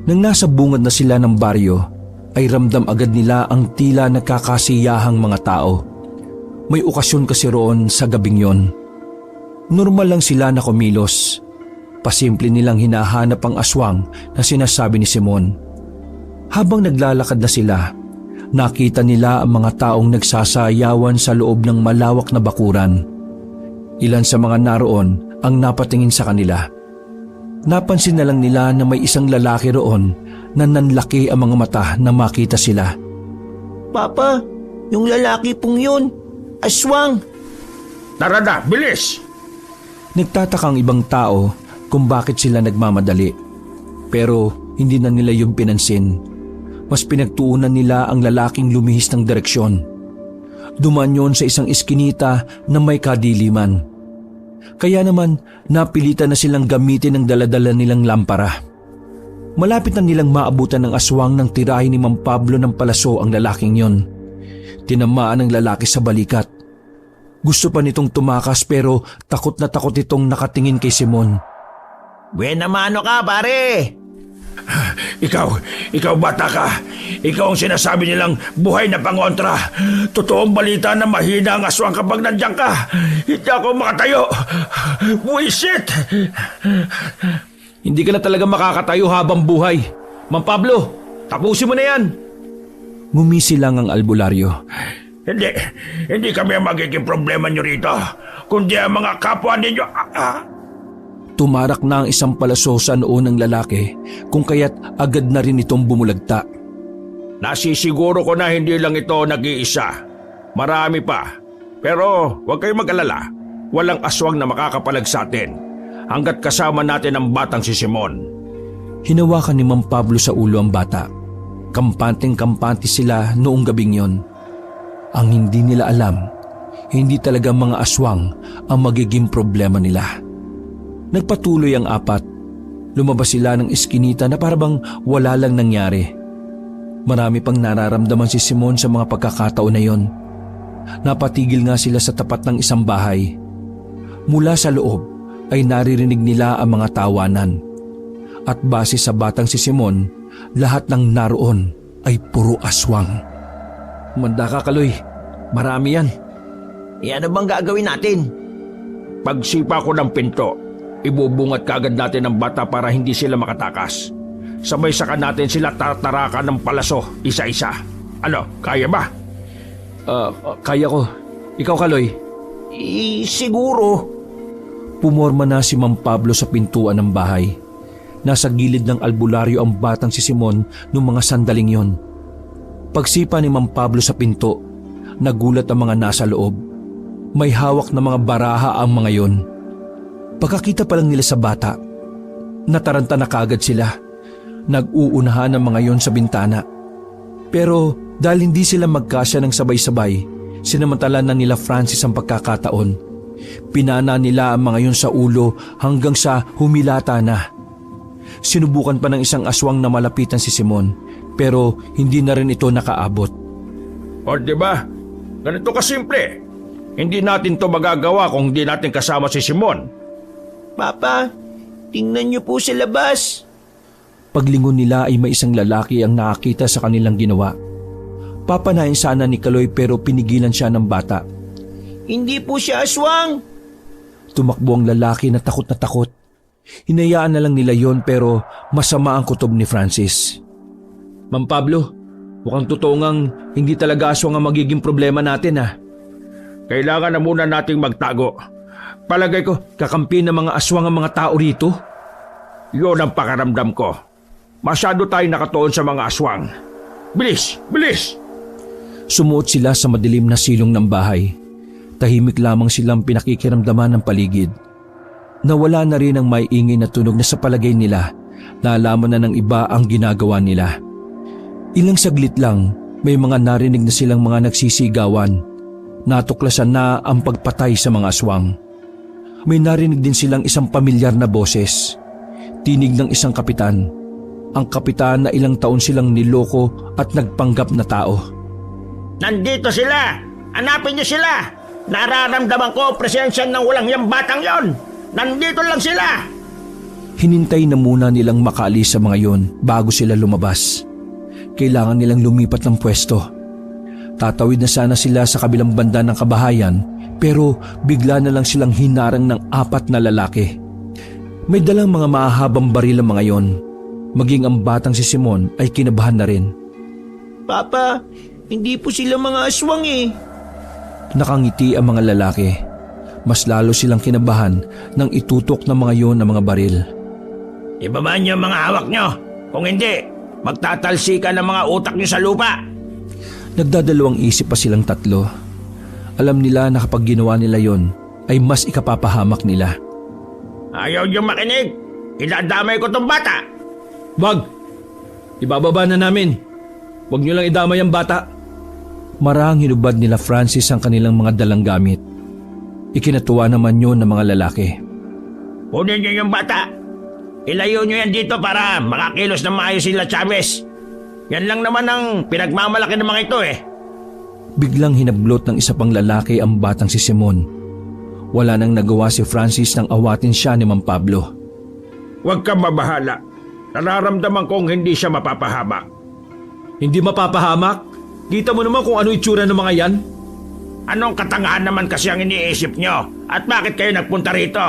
Nang nasa bungad na sila ng baryo, ay ramdam agad nila ang tila nagkakasiyahang mga tao. May okasyon kasi roon sa gabing yon. Normal lang sila na kumilos. Pasimple nilang hinahanap ang aswang na sinasabi ni Simon. Habang naglalakad na sila, nakita nila ang mga taong nagsasayawan sa loob ng malawak na bakuran. Ilan sa mga naroon ang napatingin sa kanila. Napansin na lang nila na may isang lalaki roon na nanlaki ang mga mata na makita sila. Papa, yung lalaki pong yun, aswang. Tara na, bilis! Nagtataka ang ibang tao kung bakit sila nagmamadali. Pero hindi na nila yung pinansin. Mas pinagtuunan nila ang lalaking lumihis ng direksyon. Dumaan yon sa isang iskinita na may kadiliman. Kaya naman napilitan na silang gamitin ang daladala nilang lampara. Malapit na nilang maabutan ng aswang ng tirahin ni Mang Pablo ng palaso ang lalaking yon. Tinamaan ang lalaki sa balikat. Gusto pa nitong tumakas pero takot na takot itong nakatingin kay Simon. Buena mano ka, pare! Ikaw bata ka. Ikaw ang sinasabi nilang buhay na pangontra. Totoong balita na mahina ang aswang kapag nandiyan ka. Hindi ako makatayo. Buisit! Hindi ka na talaga makakatayo habang buhay. Mang Pablo, tapusin mo na yan. Ngumisi lang ang albularyo. Hindi kami ang magiging problema nyo rito. Kundi ang mga kapwa ninyo. Tumarak na ang isang palaso sa noo ng lalaki kung kaya't agad na rin itong bumulagta. Nasisiguro ko na hindi lang ito nag-iisa. Marami pa. Pero huwag kayong mag-alala. Walang aswang na makakapalag sa atin hanggat kasama natin ang batang si Simon. Hinawakan ni Mang Pablo sa ulo ang bata. Kampanteng-kampante sila noong gabing yon. Ang hindi nila alam, hindi talaga mga aswang ang magiging problema nila. Nagpatuloy ang apat. Lumabas sila ng iskinita na parabang wala lang nangyari. Marami pang nararamdaman si Simon sa mga pagkakataon na yon. Napatigil nga sila sa tapat ng isang bahay. Mula sa loob ay naririnig nila ang mga tawanan. At base sa batang si Simon, lahat ng naroon ay puro aswang. Manda ka, Kaloy. Marami yan. Ano bang gagawin natin? Pagsipa ko ng pinto, ibubungat kagad natin ang bata para hindi sila makatakas. Sabay saka natin sila tatarakan ng palaso isa-isa. Ano, kaya ba? Kaya ko. Ikaw, Kaloy. Siguro. Pumorma na si Mang Pablo sa pintuan ng bahay. Nasa gilid ng albularyo ang batang si Simon noong mga sandaling yon. Pagsipa ni Mang Pablo sa pinto, nagulat ang mga nasa loob. May hawak na mga baraha ang mga yon. Pagkakita pa lang nila sa bata, nataranta na kaagad sila. Nag-uunahan ang mga yon sa bintana. Pero dahil hindi sila magkasya ng sabay-sabay, sinamantala na nila Francis ang pagkakataon. Pinana nila ang mga yon sa ulo hanggang sa humilata na. Sinubukan pa ng isang aswang na malapitan si Simon, pero hindi na rin ito nakaabot. O diba? Ganito kasimple. Hindi natin to magagawa kung hindi natin kasama si Simon. Papa, tingnan niyo po sa labas. Paglingon nila ay may isang lalaki ang nakakita sa kanilang ginawa. Papanahin sana ni Kaloy pero pinigilan siya ng bata. Hindi po siya aswang. Tumakbo ang lalaki na takot na takot. Hinayaan na lang nila yon pero masama ang kutob ni Francis. Ma'am Pablo, mukhang totoo ngang hindi talaga aswang ang magiging problema natin ha. Kailangan na muna nating magtago. Palagay ko, kakampi ng mga aswang ang mga tao rito. Yun ang pakaramdam ko. Masyado tayo nakatuon sa mga aswang. Bilis! Bilis! Sumuot sila sa madilim na silong ng bahay. Tahimik lamang silang pinakikiramdaman ng paligid. Nawala na rin ang maiingay na tunog na sa palagay nila naalaman na ng iba ang ginagawa nila. Ilang saglit lang, may mga narinig na silang mga nagsisigawan. Natuklasan na ang pagpatay sa mga aswang. May narinig din silang isang pamilyar na boses. Tinig ng isang kapitan. Ang kapitan na ilang taon silang niloko at nagpanggap na tao. Nandito sila! Hanapin niyo sila! Nararamdaman ko presensya ng walang yang batang yon! Nandito lang sila! Hinintay na muna nilang makaalis sa mga yon bago sila lumabas. Kailangan nilang lumipat ng pwesto. Tatawid na sana sila sa kabilang banda ng kabahayan pero bigla na lang silang hinarang ng 4 na lalaki. May dalang mga mahahabang baril ang mga yon. Maging ang batang si Simon ay kinabahan na rin. Papa, hindi po sila mga aswang eh. Nakangiti ang mga lalaki. Mas lalo silang kinabahan nang itutok ng mga yon ng mga baril. Ibaba niyo ang mga hawak niyo. Kung hindi, magtatalsikan ang mga utak niyo sa lupa. Nagdadalawang isip pa silang tatlo. Alam nila na kapag ginawa nila yon ay mas ikapapahamak nila. Ayaw niyo makinig. Idadamay ko tong bata. Wag! Ibababa na namin. Huwag niyo lang idamay ang bata. Marahang hinubad nila Francis ang kanilang mga dalang gamit. Ikinatuwa naman yun ng mga lalaki. Kunin niyo yung bata. Ilayo niyo yan dito para makakilos na maayos sila Chavez. Yan lang naman ang pinagmamalaki ng mga ito eh. Biglang hinablot ng isa pang lalaki ang batang si Simon. Wala nang nagawa si Francis nang awatin siya ni Mang Pablo. Huwag kang mabahala. Nararamdaman kong hindi siya mapapahamak. Hindi mapapahamak? Kita mo naman kung ano itsura ng mga yan. Anong katangahan naman kasi ang iniisip nyo? At bakit kayo nagpunta rito?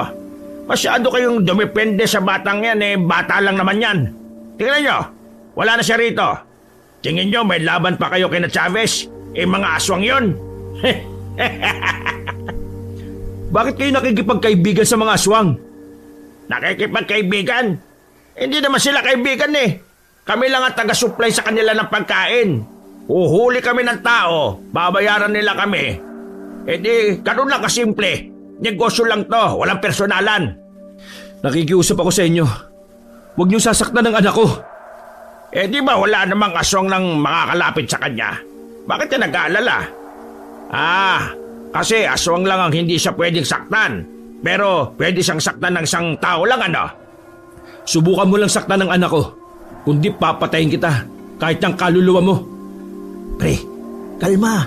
Masyado kayong dumepende sa batang yan eh, bata lang naman yan. Tingnan nyo, wala na siya rito. Tingin nyo may laban pa kayo kina Chavez? Eh mga aswang yun. Bakit kayo nakikipagkaibigan sa mga aswang? Nakikipagkaibigan? Hindi naman sila kaibigan eh. Kami lang ang taga-supply sa kanila ng pagkain. Uhuli kami ng tao, babayaran nila kami. E di, ganun lang kasimple. Negosyo lang to, walang personalan. Nakikiusap ako sa inyo. Huwag niyong sasaktan ng anak ko. Eh di ba wala namang aswang nang makakalapit sa kanya? Bakit ka nag-aalala? Kasi aswang lang ang hindi siya pwedeng saktan. Pero pwede siyang saktan ng isang tao lang ano? Subukan mo lang saktan ng anak ko. Kundi papatayin kita, kahit ng kaluluwa mo. Pre, kalma.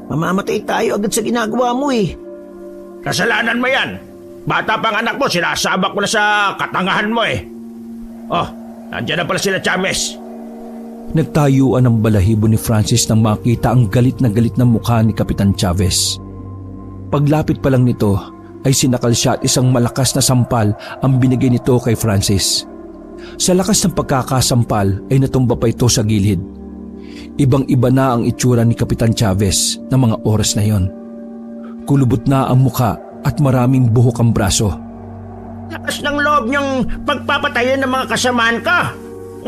Mamamatay tayo agad sa ginagawa mo eh. Kasalanan mo yan. Bata pang anak mo, sinasabak mo na sa katangahan mo eh. Oh, nandiyan na pala sila Chavez. Nagtayuan ang balahibo ni Francis nang makita ang galit na galit na mukha ni Kapitan Chavez. Paglapit pa lang nito ay sinakal siya at isang malakas na sampal ang binigay nito kay Francis. Sa lakas ng pagkakasampal ay natumba pa ito sa gilid. Ibang-iba na ang itsura ni Kapitan Chavez ng mga oras na yon. Kulubot na ang muka at maraming buhok ang braso. Lakas ng loob niyong pagpapatayin ng mga kasamaan ko.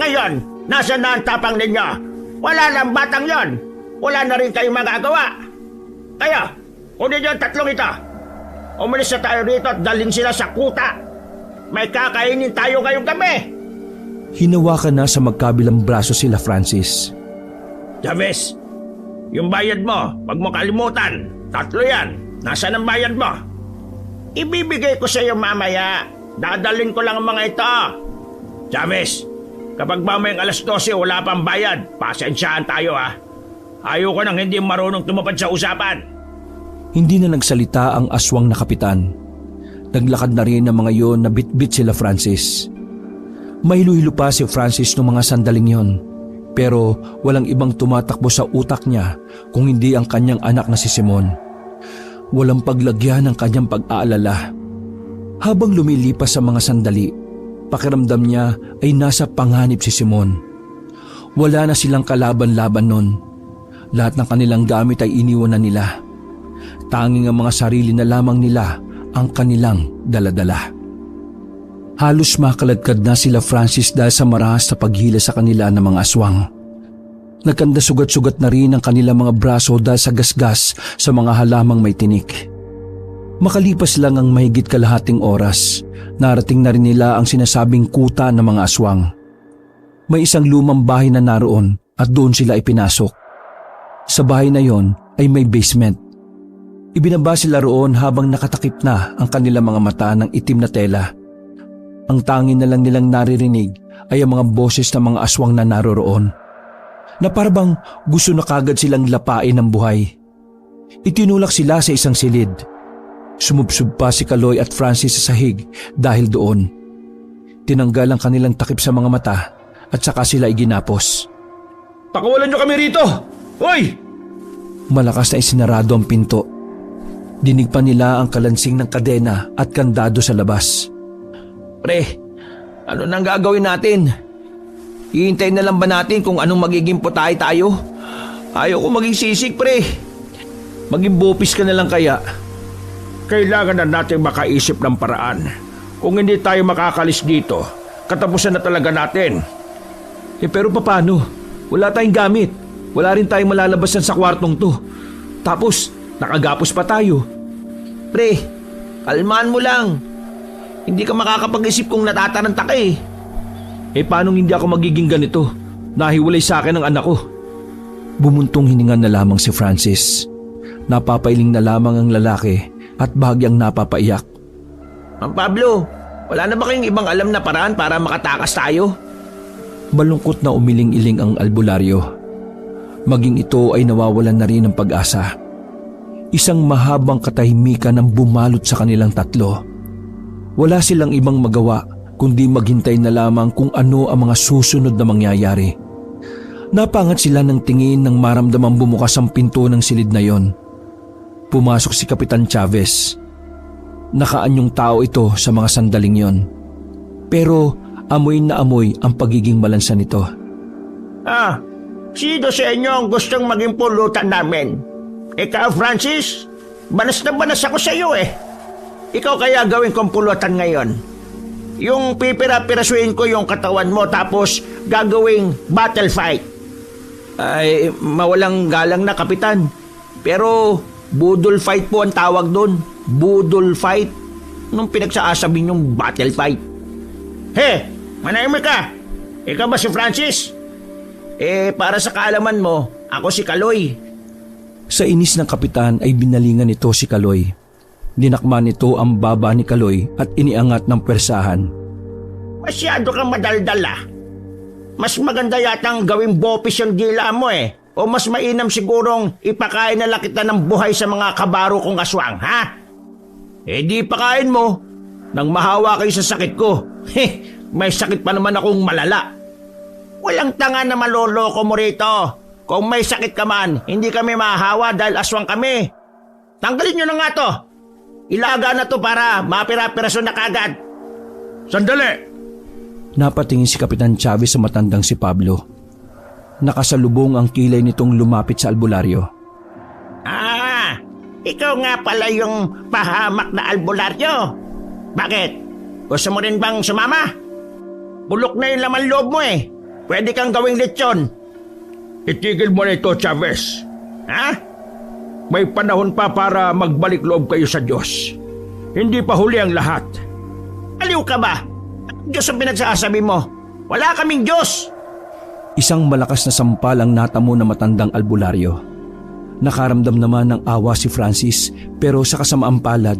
Ngayon, nasa na ang tapang ninyo? Wala lang batang yon. Wala na rin kayong magagawa. Kaya, kunin niyo ang tatlong ito. Umalis na tayo rito at dalhin sila sa kuta. May kakainin tayo ngayong gabi. Hinawakan na sa magkabilang braso sila Francis. Chavez, yung bayad mo, wag mo kalimutan. 3 yan. Nasaan ang bayad mo? Ibibigay ko sa iyo mamaya. Dadalhin ko lang ang mga ito. Chavez, kapag mamayang 12:00 wala pang bayad, pasensyaan tayo ha. Ayoko nang hindi marunong tumupad sa usapan. Hindi na nagsalita ang aswang na kapitan. Naglakad na rin ng mga yon na bitbit sila Francis. Mahilo-hilo pa si Francis noong mga sandaling yon, pero walang ibang tumatakbo sa utak niya kung hindi ang kanyang anak na si Simon. Walang paglagyan ng kanyang pag-aalala. Habang lumilipas sa mga sandali, pakiramdam niya ay nasa panganib si Simon. Wala na silang kalaban-laban nun. Lahat ng kanilang gamit ay iniwan na nila. Tanging ang mga sarili na lamang nila ang kanilang daladala. Halos makaladkad na sila Francis dahil sa marahas na paghila sa kanila ng mga aswang. Nagkanda sugat-sugat na rin ang kanilang mga braso dahil sa gasgas sa mga halamang may tinik. Makalipas lang ang mahigit kalahating oras, narating na rin nila ang sinasabing kuta ng mga aswang. May isang lumang bahay na naroon at doon sila ipinasok. Sa bahay na yon ay may basement. Ibinaba sila roon habang nakatakip na ang kanilang mga mata ng itim na tela. Ang tanging na lang nilang naririnig ay ang mga boses ng mga aswang na naroroon, na parabang gusto na kagad silang lapain ng buhay. Itinulak sila sa isang silid. Sumubsub pa si Kaloy at Francis sa sahig dahil doon. Tinanggal ang kanilang takip sa mga mata at saka sila iginapos. Pakawalan niyo kami rito! Hoy! Malakas na isinarado ang pinto. Dinig pa nila ang kalansing ng kadena at kandado sa labas. Pre, ano nang gagawin natin? Hihintayin na lang ba natin kung anong magiging putay tayo? Ayaw ko maging sisig, pre. Maging bopis ka na lang kaya. Kailangan na natin makaisip ng paraan. Kung hindi tayo makakalis dito, katapusan na talaga natin. Pero paano? Wala tayong gamit. Wala rin tayong malalabasan sa kwartong to. Tapos, nakagapos pa tayo. Pre, kalmaan mo lang. Hindi ka makakapag-isip kung natataranta ka eh. Paano hindi ako magiging ganito? Nahiwalay sa akin ang anak ko. Bumuntong hininga na lamang si Francis. Napapailing na lamang ang lalaki at bahagyang napapaiyak. Mang Pablo, wala na ba kayong ibang alam na paraan para makatakas tayo? Malungkot na umiling-iling ang albularyo. Maging ito ay nawawalan na rin ng pag-asa. Isang mahabang katahimikan ang bumalot sa kanilang tatlo. Wala silang ibang magawa kundi maghintay na lamang kung ano ang mga susunod na mangyayari. Napangat sila ng tingin nang maramdamang bumukas ang pinto ng silid na yon. Pumasok si Kapitan Chavez. Nakaanyong tao ito sa mga sandaling yon. Pero amoy na amoy ang pagiging malansa nito. Sino sa inyo ang gustong maging pulutan namin? Ikaw, Francis? Banas na banas ako sa iyo eh. Ikaw kaya gawin kong pulutan ngayon. Yung pipira-pirasuin ko yung katawan mo tapos gagawing battle fight. Ay, mawalang galang na, Kapitan. Pero budol fight po ang tawag doon. Budol fight. Nung pinagsasabi niyong battle fight. He, manahimik ka. Ikaw ba si Francis? Para sa kaalaman mo, ako si Kaloy. Sa inis ng kapitan ay binalingan nito si Kaloy. Dinakma nito ang baba ni Kaloy at iniangat ng pwersahan. Masyado kang madaldal ah. Mas maganda yatang gawing bopis yung dila mo eh. O mas mainam sigurong ipakain na lang kita ng buhay sa mga kabaro kong aswang, ha? Di pakain mo. Nang mahawa kayo sa sakit ko. May sakit pa naman akong malala. Walang tanga na maloloko mo rito. Kung may sakit ka man, hindi kami mahahawa dahil aswang kami. Tanggalin nyo na nga to. Ilaga na to para mapira-piraso na kagad. Sandali! Napatingin si Kapitan Chavez sa matandang si Pablo. Nakasalubong ang kilay nitong lumapit sa albularyo. Ikaw nga pala yung pahamak na albularyo. Bakit? Gusto mo rin bang sumama? Bulok na yung laman loob mo eh. Pwede kang gawing lechon. Itigil mo na ito, Chavez. Ha? May panahon pa para magbalik loob kayo sa Diyos. Hindi pa huli ang lahat. Aliw ka ba? Diyos ang pinagsasabi mo. Wala kaming Diyos. Isang malakas na sampal ang natamo na matandang albularyo. Nakaramdam naman ng awa si Francis pero sa kasamaang palad,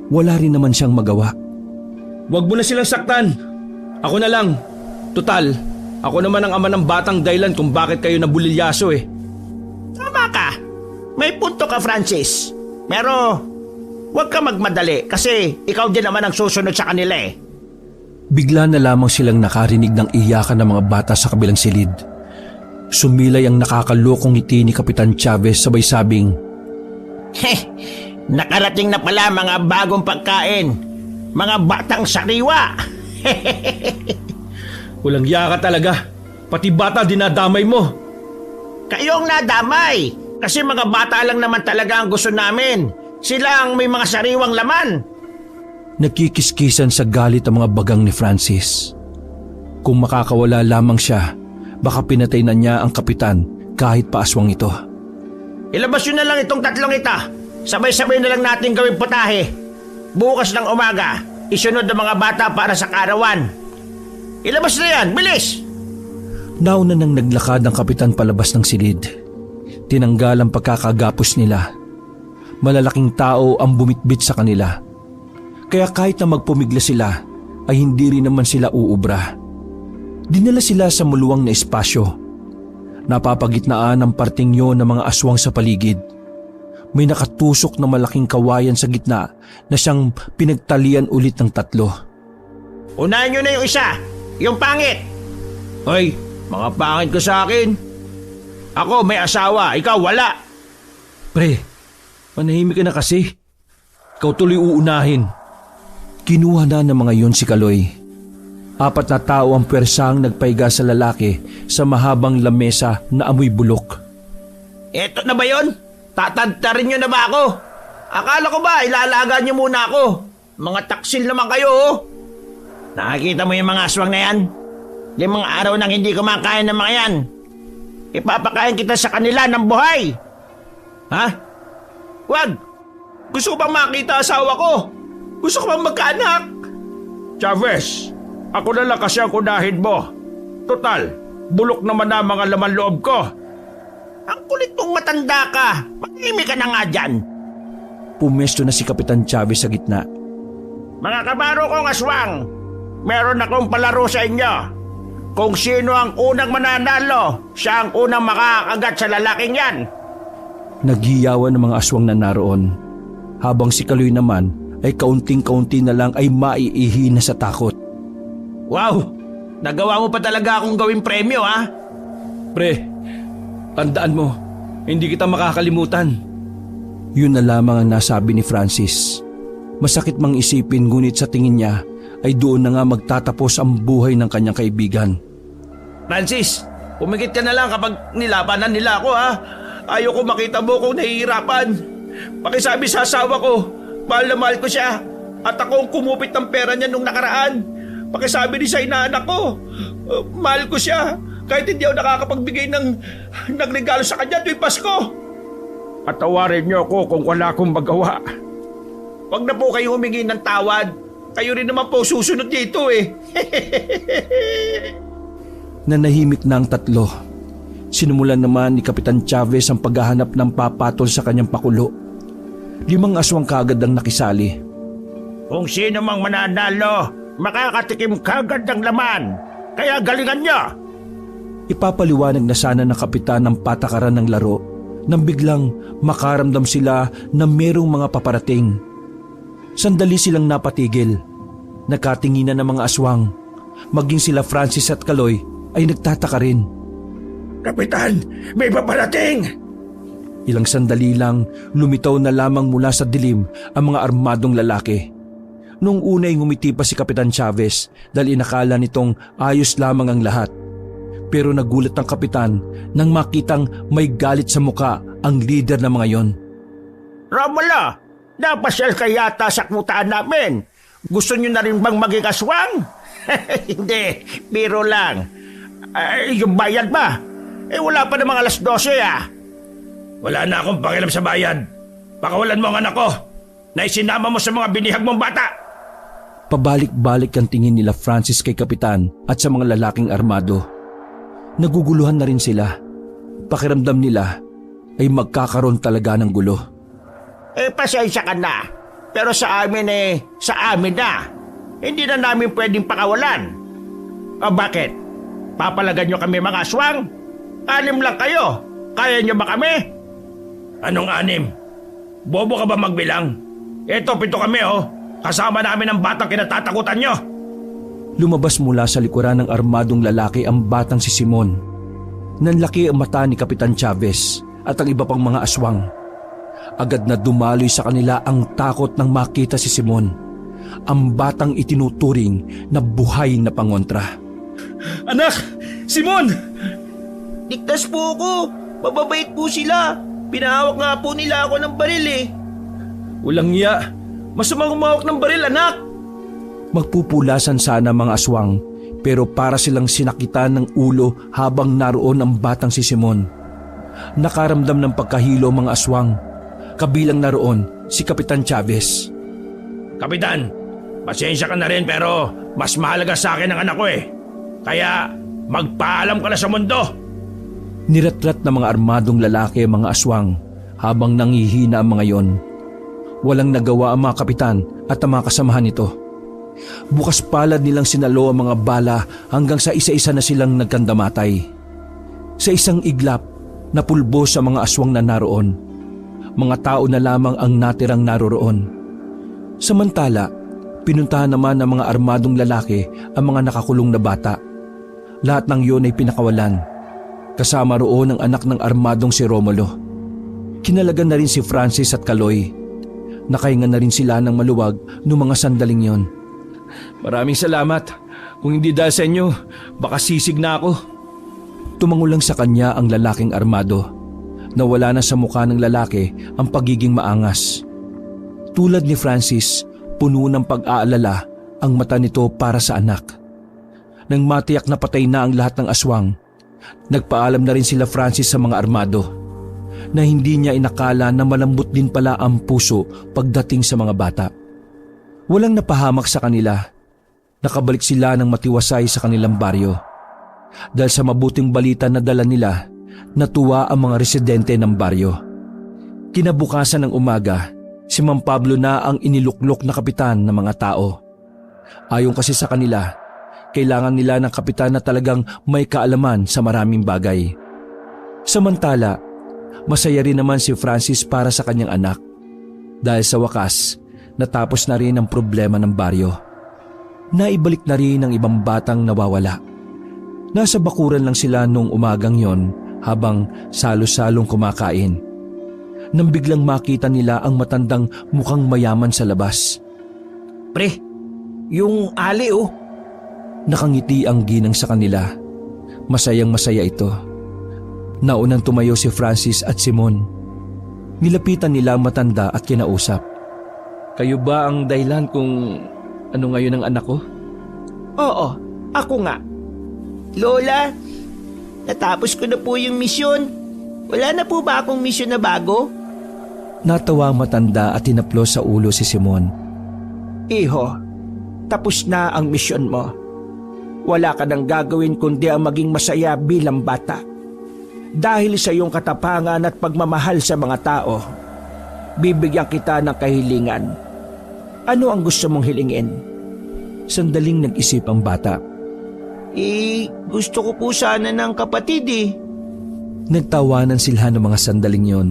wala rin naman siyang magawa. Huwag mo na silang saktan. Ako na lang. Tutal, ako naman ang ama ng batang dahilan kung bakit kayo nabulilyaso eh. Tama ka. May punto ka, Francis. Pero Huwag ka magmadali kasi ikaw din naman ang susunod sa kanila eh. Bigla na lamang silang nakarinig ng iyakan ng mga bata sa kabilang silid. Sumilay ang nakakalokong ngiti ni Kapitan Chavez sabay sabing, Nakarating na pala mga bagong pagkain. Mga batang sariwa. Walang iya ka talaga. Pati bata dinadamay mo. Kayong nadamay. Kasi mga bata lang naman talaga ang gusto namin. Sila ang may mga sariwang laman. Nagkikiskisan sa galit ang mga bagang ni Francis. Kung makakawala lamang siya, baka pinatay na niya ang kapitan kahit paaswang ito. Ilabas yun na lang itong tatlong ita. Sabay-sabay na lang natin gawing putahe. Bukas ng umaga, isunod ang mga bata para sa karawan. Ilabas na yan, bilis! Nauna nang naglakad ang kapitan palabas ng silid. Tinanggal ang pagkakagapos nila. Malalaking tao ang bumitbit sa kanila. Kaya kahit na magpumigla sila, ay hindi rin naman sila uubra. Dinala sila sa maluwang na espasyo. Napapagitnaan ang parting yun ng mga aswang sa paligid. May nakatusok na malaking kawayan sa gitna na siyang pinagtalian ulit ng tatlo. Unahin nyo na yung isa, yung pangit. Ay, mga pangit ko sa akin. Ako may asawa, ikaw wala. Pre, manahimik ka na kasi. Ikaw tuloy uunahin. Kinuha na ng mga yon si Kaloy. 4 na tao ang pwersang nagpaiga sa lalaki sa mahabang lamesa na amoy bulok. Eto na ba yon? Tatantarin nyo na ba ako? Akala ko ba ilalaga nyo muna ako? Mga taksil naman kayo oh. Nakikita mo yung mga aswang na yan? 5 araw nang hindi kumakain ng mga yan. Ipapakain kita sa kanila ng buhay. Ha? Wag! Gusto ko bang makita asawa ko? Gusto ko bang magkaanak? Chavez, ako na lang kasi ang unahin mo. Total, bulok naman na mga laman loob ko. Ang kulit mong matanda ka. Mag-imi ka na nga dyan. Pumesto na si Kapitan Chavez sa gitna. Mga kabaro kong aswang, meron akong palaro sa inyo. Kung sino ang unang mananalo, siya ang unang makakagat sa lalaking yan. Naghiyawan ng mga aswang na naroon. Habang si Kaloy naman ay kaunting-kaunti na lang ay maiihi na sa takot. Wow! Nagawa mo pa talaga akong gawing premyo ha? Pre, tandaan mo, hindi kita makakalimutan. Yun na lamang ang nasabi ni Francis. Masakit mang isipin ngunit sa tingin niya ay doon na nga magtatapos ang buhay ng kanyang kaibigan. Francis, pumikit ka na lang kapag nilabanan nila ako ha? Ayoko makita mo kung nahihirapan. Pakisabi sa asawa ko, mahal na mahal ko siya. At ako ang kumupit ng pera niya nung nakaraan. Pakisabi din sa inaanak ko, mahal ko siya. Kahit hindi ako nakakapagbigay ng regalo sa kanya tuwing Pasko. Patawarin niyo ako kung wala akong magawa. Huwag na po kayo humingi ng tawad. Kayo rin naman po susunod dito eh. Nanahimik na ang tatlo. Sinumulan naman ni Kapitan Chavez ang paghahanap ng papatol sa kanyang pakulo. 5 aswang kagad ang nakisali. Kung sino mang mananalo, makakatikim kagad ng laman. Kaya galingan niyo. Ipapaliwanag na sana ng kapitan ng patakaran ng laro nang biglang makaramdam sila na merong mga paparating. Sandali silang napatigil. Nakatinginan ng mga aswang. Maging sila Francis at Kaloy ay nagtataka rin. Kapitan, may paparating! Ilang sandali lang, lumitaw na lamang mula sa dilim ang mga armadong lalaki. Noong una ay ngumiti pa si Kapitan Chavez dahil inakala nitong ayos lamang ang lahat. Pero nagulat ang kapitan nang makitang may galit sa muka ang leader ng mga yon. Romulo, napasyal ka yata sa kutaan namin. Gusto nyo na rin bang maging aswang? Hindi, biro lang. Yung bayad ba? Wala pa namang 12:00 ah. Wala na akong pakialam sa bayad. Pakawalan mo ang anak ko na isinama mo sa mga binihag mong bata. Pabalik-balik ang tingin nila Francis kay kapitan at sa mga lalaking armado. Naguguluhan na rin sila. Pakiramdam nila ay magkakaroon talaga ng gulo. Pasensya ka na. Pero sa amin sa amin na. Hindi na namin pwedeng pakawalan. Bakit? Papalagan nyo kami mga aswang? 6 lang kayo. Kaya nyo ba kami? Anong 6? Bobo ka ba magbilang? Eto, 7 kami Kasama namin ang batang kinatatakutan nyo. Lumabas mula sa likuran ng armadong lalaki ang batang si Simon. Nanlaki ang mata ni Kapitan Chavez at ang iba pang mga aswang. Agad na dumaloy sa kanila ang takot nang makita si Simon, ang batang itinuturing na buhay na pangontra. Anak! Simon! Ligtas po ako. Mababait po sila. Pinahawak nga po nila ako ng baril eh. Walang iya. Masamang humawak ng baril, anak! Magpupulasan sana mga aswang, pero para silang sinakitan ng ulo habang naroon ang batang si Simon. Nakaramdam ng pagkahilo mga aswang, kabilang naroon si Kapitan Chavez. Kapitan, pasensya ka na rin pero mas mahalaga sa akin ang anak ko Kaya magpaalam ka na sa mundo. Niratrat ng mga armadong lalaki ang mga aswang habang nangihina ang mga yon. Walang nagawa ang mga kapitan at ang mga kasamahan nito. Bukas palad nilang sinalo ang mga bala hanggang sa isa-isa na silang nagkandamatay. Sa isang iglap, napulbos sa mga aswang na naroon. Mga tao na lamang ang natirang naroroon. Samantala, pinuntahan naman ng mga armadong lalaki ang mga nakakulong na bata. Lahat ng iyon ay pinakawalan. Kasama roon ang anak ng armadong si Romulo. Kinalagan na rin si Francis at Kaloy. Nakahinga na rin sila ng maluwag noong mga sandaling yon. Maraming salamat. Kung hindi dahil sa inyo, baka sisig na ako. Tumango lang sa kanya ang lalaking armado. Nawala na sa mukha ng lalaki ang pagiging maangas. Tulad ni Francis, puno ng pag-aalala ang mata nito para sa anak. Nang matiyak na patay na ang lahat ng aswang, nagpaalam na rin sila Francis sa mga armado na hindi niya inakala na malambot din pala ang puso pagdating sa mga bata. Walang napahamak sa kanila. Nakabalik sila ng matiwasay sa kanilang baryo. Dahil sa mabuting balita na dala nila, natuwa ang mga residente ng baryo. Kinabukasan ng umaga, si Mang Pablo na ang iniluklok na kapitan ng mga tao. Ayon kasi sa kanila, kailangan nila ng kapitan na talagang may kaalaman sa maraming bagay. Samantala, masaya rin naman si Francis para sa kanyang anak. Dahil sa wakas, natapos na rin ang problema ng baryo. Naibalik na rin ang ibang batang nawawala. Nasa bakuran lang sila nung umagang yon habang salo-salong kumakain. Nang biglang makita nila ang matandang mukhang mayaman sa labas. Pre, yung ali Nakangiti ang ginang sa kanila. Masayang masaya ito. Naunang tumayo si Francis at Simon. Nilapitan nila ang matanda at kinausap. Kayo ba ang dahilan kung ano ngayon ang anak ko? Oo, ako nga. Lola, natapos ko na po yung misyon. Wala na po ba akong misyon na bago? Natawa ang matanda at tinaplos sa ulo si Simon. Iho, tapos na ang misyon mo. Wala ka nang gagawin kundi ang maging masaya bilang bata. Dahil sa iyong katapangan at pagmamahal sa mga tao, bibigyan kita ng kahilingan. Ano ang gusto mong hilingin? Sandaling nag-isip ang bata. Gusto ko po sana ng kapatid Nagtawanan sila ng mga sandaling yon.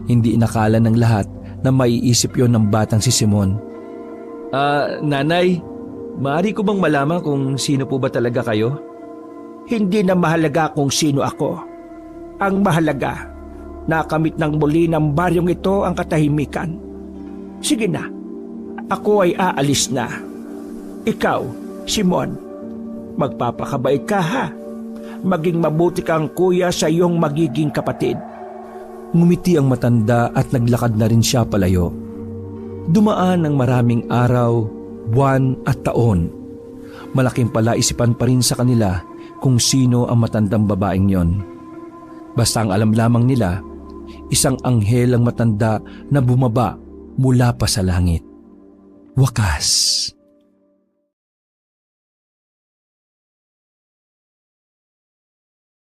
Hindi inakala ng lahat na maiisip yon ng batang si Simon. Nanay, maaari ko bang malaman kung sino po ba talaga kayo? Hindi na mahalaga kung sino ako. Ang mahalaga, nakamit ng muli ng baryong ito ang katahimikan. Sige na, ako ay aalis na. Ikaw, Simon, magpapakabait ka ha. Maging mabuti kang kuya sa iyong magiging kapatid. Ngumiti ang matanda at naglakad na rin siya palayo. Dumaan ang maraming araw, buwan at taon. Malaking palaisipan pa rin sa kanila kung sino ang matandang babaeng yon. Basta ang alam lamang nila, isang anghel ang matanda na bumaba mula pa sa langit. Wakas.